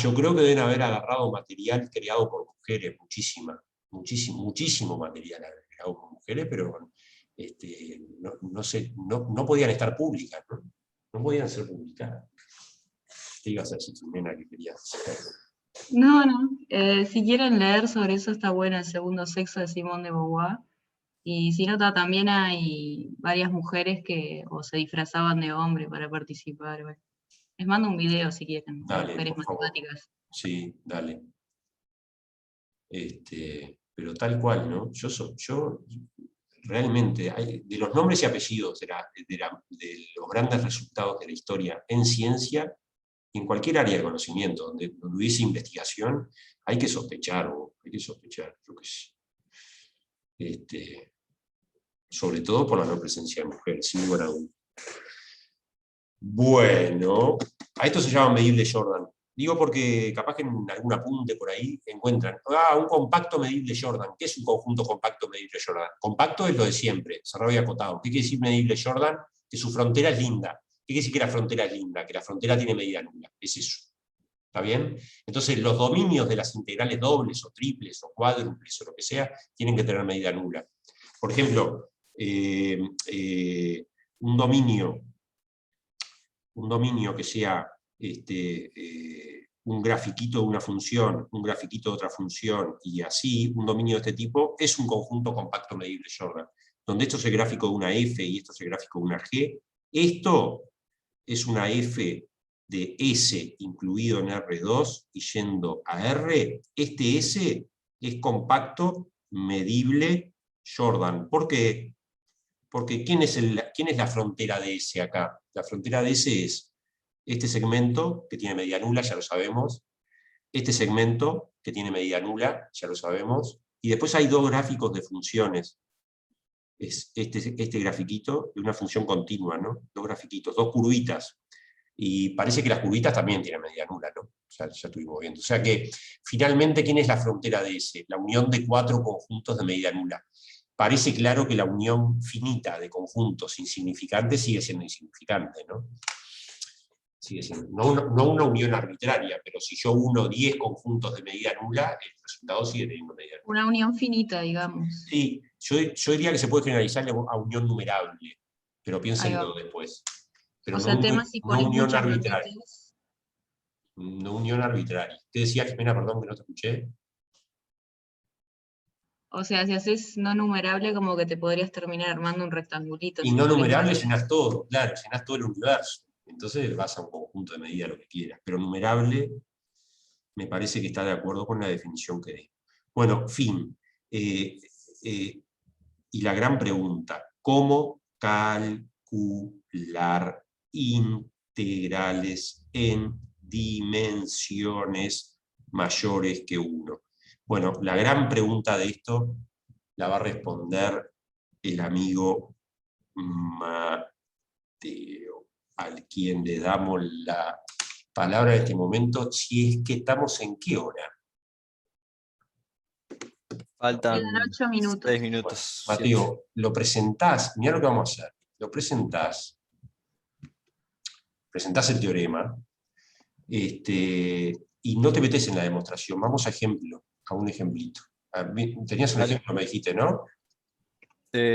yo creo que deben haber agarrado material creado por mujeres, muchísimo material creado por mujeres, pero no podían estar públicas, ¿no? No podían ser publicadas. ¿Qué ibas a decir, Jimena, que querías hacer? No, no. Si quieren leer sobre eso, está bueno El segundo sexo de Simone de Beauvoir. Y si no, también hay varias mujeres que se disfrazaban de hombre para participar. Bueno. Les mando un video si quieren, Dale, mujeres por favor. matemáticas. Sí, dale. Pero tal cual, ¿no? Yo realmente, de los nombres y apellidos de los grandes resultados de la historia en ciencia, en cualquier área de conocimiento, donde hubiese investigación, hay que sospechar, yo qué sé. Sobre todo por la no presencia de mujeres, sin lugar a dudas. Bueno, a esto se llama medible Jordan. Digo porque capaz que en algún apunte por ahí encuentran, un compacto medible Jordan. ¿Qué es un conjunto compacto medible Jordan? Compacto es lo de siempre, cerrado y acotado. ¿Qué quiere decir medible Jordan? Que su frontera es linda. ¿Qué quiere decir que la frontera es linda? Que la frontera tiene medida nula. Es eso. ¿Está bien? Entonces los dominios de las integrales dobles o triples o cuádruples o lo que sea tienen que tener medida nula. Por ejemplo, un dominio que sea un grafiquito de una función, un grafiquito de otra función, y así, un dominio de este tipo, es un conjunto compacto medible Jordan, donde esto es el gráfico de una f y esto es el gráfico de una g. Esto es una f de S incluido en R2 y yendo a R. Este S es compacto medible Jordan. ¿Por qué? Porque ¿quién es la frontera de S acá? La frontera de S es este segmento, que tiene medida nula, ya lo sabemos, este segmento, que tiene medida nula, ya lo sabemos, y después hay dos gráficos de funciones. Es este grafiquito de una función continua, ¿no? Dos grafiquitos, dos curvitas. Y parece que las curvitas también tienen medida nula, ¿no? Ya estuvimos viendo. O sea que, finalmente, ¿quién es la frontera de S? La unión de cuatro conjuntos de medida nula. Parece claro que la unión finita de conjuntos insignificantes sigue siendo insignificante, ¿no? Sigue siendo, no una unión arbitraria, pero si yo uno 10 conjuntos de medida nula, el resultado sigue teniendo medida nula. Una unión finita, digamos. Sí, yo diría que se puede generalizar a unión numerable, pero piénsenlo después. Pero O sea, tema si pones unión muchos arbitraria. lotetes. No unión arbitraria. ¿Qué decía, Jimena? Perdón, que no te escuché. O sea, si haces no numerable, como que te podrías terminar armando un rectangulito. Y si no pones numerable muchos. llenas todo, claro, llenas todo el universo. Entonces vas a un conjunto de medida lo que quieras. Pero numerable me parece que está de acuerdo con la definición que di. Bueno, fin. Y la gran pregunta, ¿cómo calcular integrales en dimensiones mayores que 1? Bueno, la gran pregunta de esto la va a responder el amigo Mateo, al quien le damos la palabra en este momento, si es que estamos en qué hora. Faltan Quedan 8 minutos. 6 minutos. Bueno, Mateo, lo presentás, mirá lo que vamos a hacer. Lo presentás el teorema, Y no te metes en la demostración. Vamos a un ejemplito. Tenías un Dale. ejemplo, me dijiste, ¿no?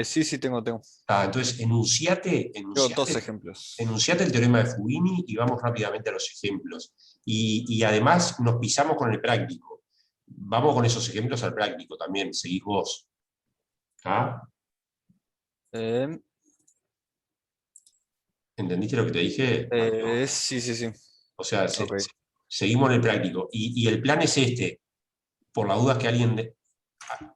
Sí, tengo. Entonces, enunciate Tengo dos ejemplos. el teorema de Fubini y vamos rápidamente a los ejemplos. Y además nos pisamos con el práctico. Vamos con esos ejemplos al práctico también, seguís vos. ¿Ah? Eh, ¿Entendiste lo que te dije, Mario? sí. O sea, Ok. seguimos en el práctico. Y el plan es este, por la duda que alguien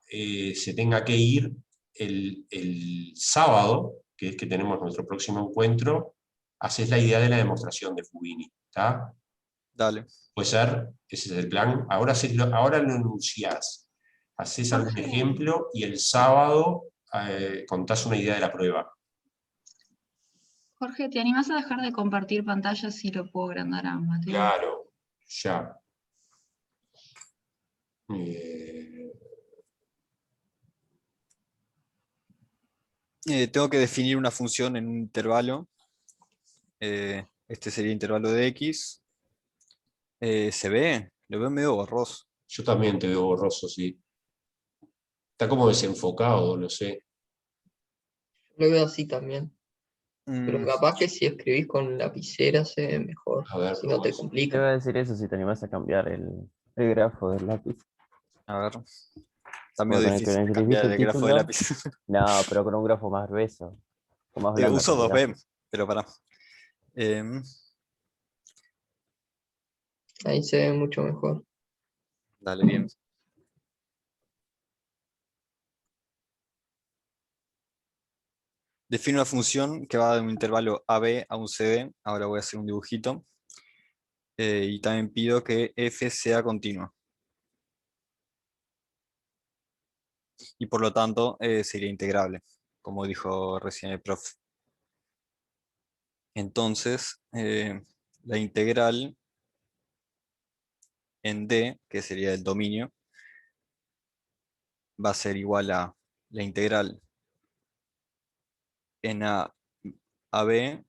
se tenga que ir el sábado, que es que tenemos nuestro próximo encuentro, haces la idea de la demostración de Fubini. ¿Está? Dale. Puede ser, ese es el plan. Ahora lo enunciás, haces algún Jorge. ejemplo y el sábado contás una idea de la prueba. Jorge, ¿te animás a dejar de compartir pantalla si lo puedo agrandar a Mateo? Claro, ya. Eh, Tengo que definir una función en un intervalo. Este sería intervalo de x. ¿Se ve? Lo veo medio borroso. yo también te veo borroso, sí. Está como desenfocado, no sé. Lo veo así también. Pero Mm, capaz que si escribís con lapicera se ve mejor. A ver, Si no te Te complica. iba a decir eso si te animas a cambiar el grafo del lápiz. a ver. Está medio Porque con el que difícil elegiste cambiar el el grafo de título, lápiz. no, pero con un grafo más grueso, con más blanda Uso en realidad. 2B, pero pará. Em, Ahí se ve mucho mejor. Dale, bien. Defino una función que va de un intervalo AB a un CD. Ahora voy a hacer un dibujito. Y también pido que f sea continua. Y por lo tanto sería integrable, como dijo recién el profe. Entonces, la integral en D, que sería el dominio, va a ser igual a la integral en AB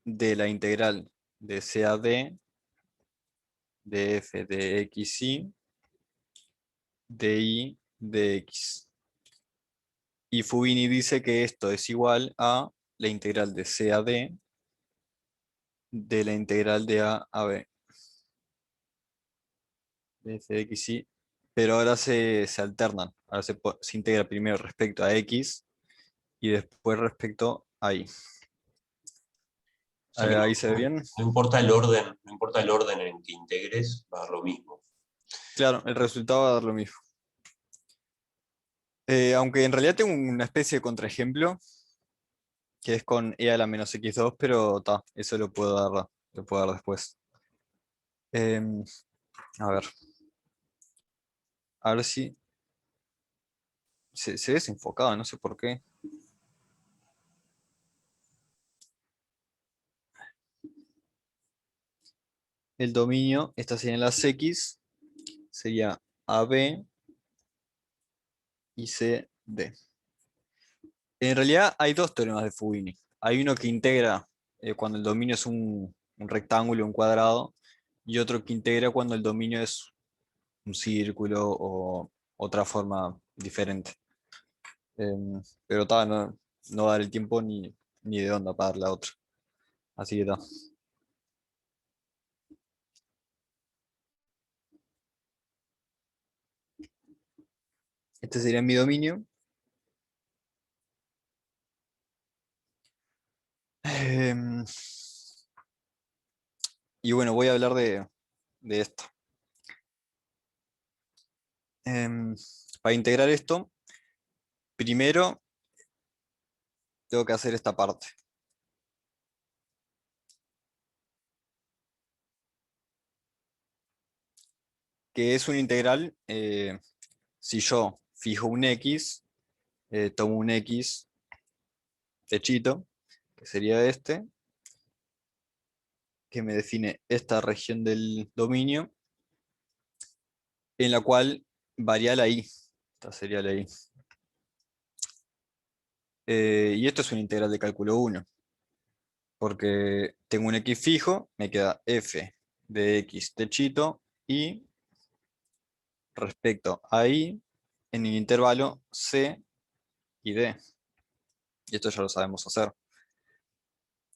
de la integral de C a D de f de xy de y de x. Y Fubini dice que esto es igual a la integral de C a D de la integral de a b de f de xy, pero ahora se alternan. Ahora se integra primero respecto a x y después respecto a y. O sea que Ahí se ve bien. no importa el orden, no importa el orden en que integres, va a dar lo mismo. Claro, el resultado va a dar lo mismo. Aunque en realidad tengo una especie de contraejemplo que es con e a la menos x2, pero eso lo puedo dar después. Em, a ver. A ver si se ve desenfocado, no sé por qué. El dominio, estas serían las x, sería AB y CD. En realidad hay dos teoremas de Fubini. Hay uno que integra cuando el dominio es un rectángulo, un cuadrado, y otro que integra cuando el dominio es un círculo o otra forma diferente. Pero no va a dar el tiempo ni de onda para dar la otra. Así que está. Este sería mi dominio. Em, y bueno, voy a hablar de esto. Para integrar esto, primero tengo que hacer esta parte. Que es una integral, si yo fijo un x, tomo un x techito, que sería este, que me define esta región del dominio, en la cual varía la y. Esta sería la y. Y esto es una integral de cálculo 1, porque tengo un x fijo, me queda f de X techito y respecto a Y en el intervalo C y D. Y esto ya lo sabemos hacer.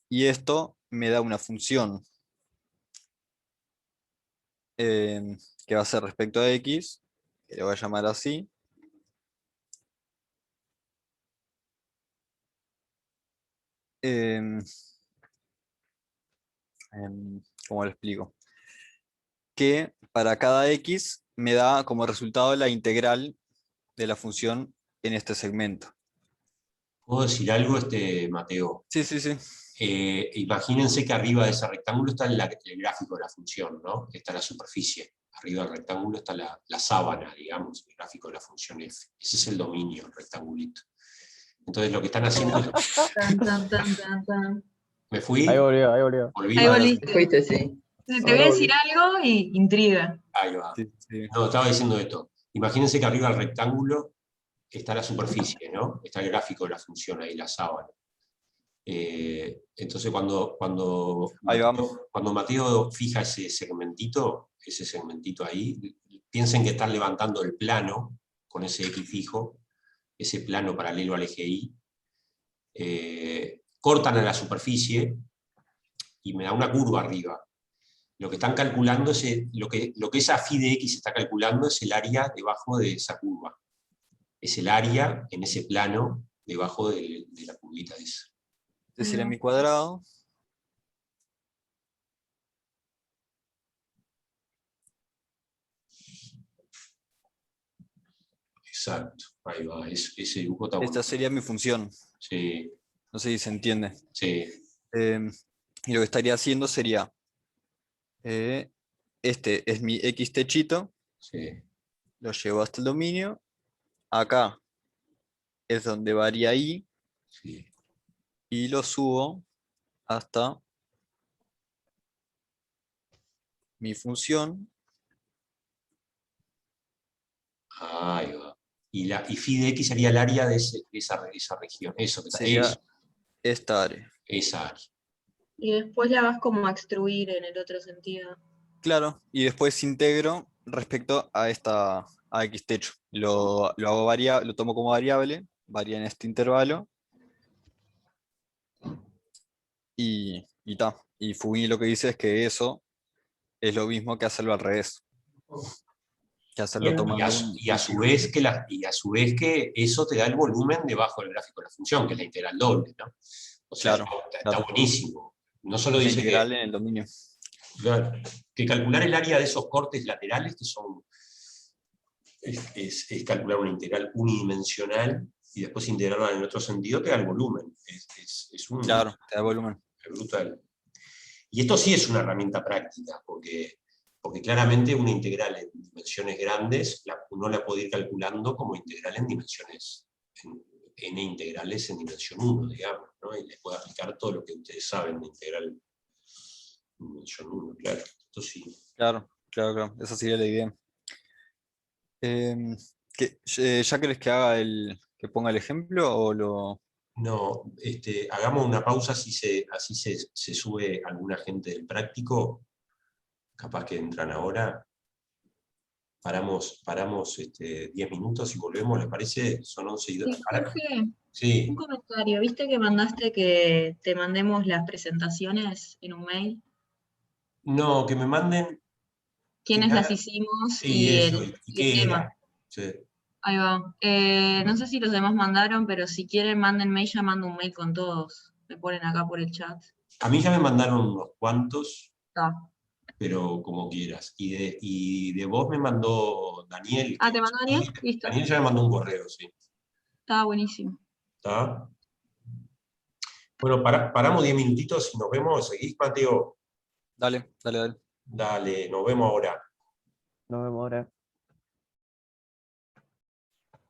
Y esto me da una función que va a ser respecto a X, que le voy a llamar así. ¿Cómo lo explico? Que para cada X me da como resultado la integral de la función en este segmento. ¿Puedo decir algo, Mateo? Sí, sí, sí. Imagínense que arriba de ese rectángulo está el gráfico de la función, ¿no? Está la superficie. Arriba del rectángulo está la sábana, digamos, el gráfico de la función f. Ese es el dominio, el rectangulito. Entonces lo que están haciendo es... Tan, tan, tan, tan, tan. ¿Me fui? Ahí volvió, ahí volvió. Volví. Ahí Ahora- volviste. Te fuiste, sí. Te voy Ahora a decir volví. algo y intriga. Ahí va. Sí, sí. No, estaba diciendo esto. Imagínense que arriba del rectángulo está la superficie, ¿no? Está el gráfico de la función ahí, la sábana. Entonces cuando Ahí Mateo fija ese segmentito ahí, piensen que están levantando el plano con ese X fijo, ese plano paralelo al eje Y, cortan a la superficie y me da una curva arriba. Lo que están calculando es, lo que esa phi de X está calculando es el área debajo de esa curva. Es el área en ese plano debajo de la curvita esa. Este sería mi cuadrado. Exacto, ahí va, ese dibujo está bueno. Esta sería mi función. Sí, No sé si se entiende. sí, Y lo que estaría haciendo sería, este es mi X techito, sí. lo llevo hasta el dominio. Acá es donde varía Y Sí. y lo subo hasta mi función. Ahí va. Y phi de X sería el área de esa región. Eso, Sería esta área. esa área. Y después la vas como a extruir en el otro sentido. Claro, y después integro respecto a esta a X techo. Lo hago lo tomo como variable, varía en este intervalo. Y ta. Y Fubini lo que dice es que eso es lo mismo que hacerlo al revés. Que hacerlo tomando un... Y a su vez que eso te da el volumen debajo del gráfico de la función, que es la integral doble, ¿no? O sea, Claro, está claro. buenísimo. No solo La dice integral en el dominio. que calcular el área de esos cortes laterales, que son es calcular una integral unidimensional y después integrarla en el otro sentido, te da el volumen. Claro, te da volumen. Es brutal. Y esto sí es una herramienta práctica, porque claramente una integral en dimensiones grandes uno la puede ir calculando como integral en dimensiones, n integrales en dimensión 1, digamos, ¿no? Y le puede aplicar todo lo que ustedes saben de integral en dimensión 1, claro. Esto sí. Claro, claro, claro. Esa sería la idea. ¿Ya querés que que ponga el ejemplo o lo...? No, hagamos una pausa, así se sube alguna gente del práctico, capaz que entran ahora. Paramos 10 minutos y volvemos, ¿les parece? Son 11 y 2. Sí, Jorge, Sí, un comentario. ¿Viste que mandaste que te mandemos las presentaciones en un mail? no, que me manden. ¿Quiénes las hicimos Sí, eso, y y el qué tema? era. Sí. Ahí va. No sé si los demás mandaron, pero si quieren mándenme y ya mando un mail con todos. Me ponen acá por el chat. A mí ya me mandaron unos cuantos, Está. pero como quieras. Y de vos me mandó Daniel. Ah, ¿te mandó Daniel? Listo. Daniel ya me mandó un correo, sí. Está buenísimo. ¿Está? Bueno, paramos 10 minutitos y nos vemos. ¿Seguís, Mateo? Dale, dale, dale. Dale, nos vemos ahora. Nos vemos ahora.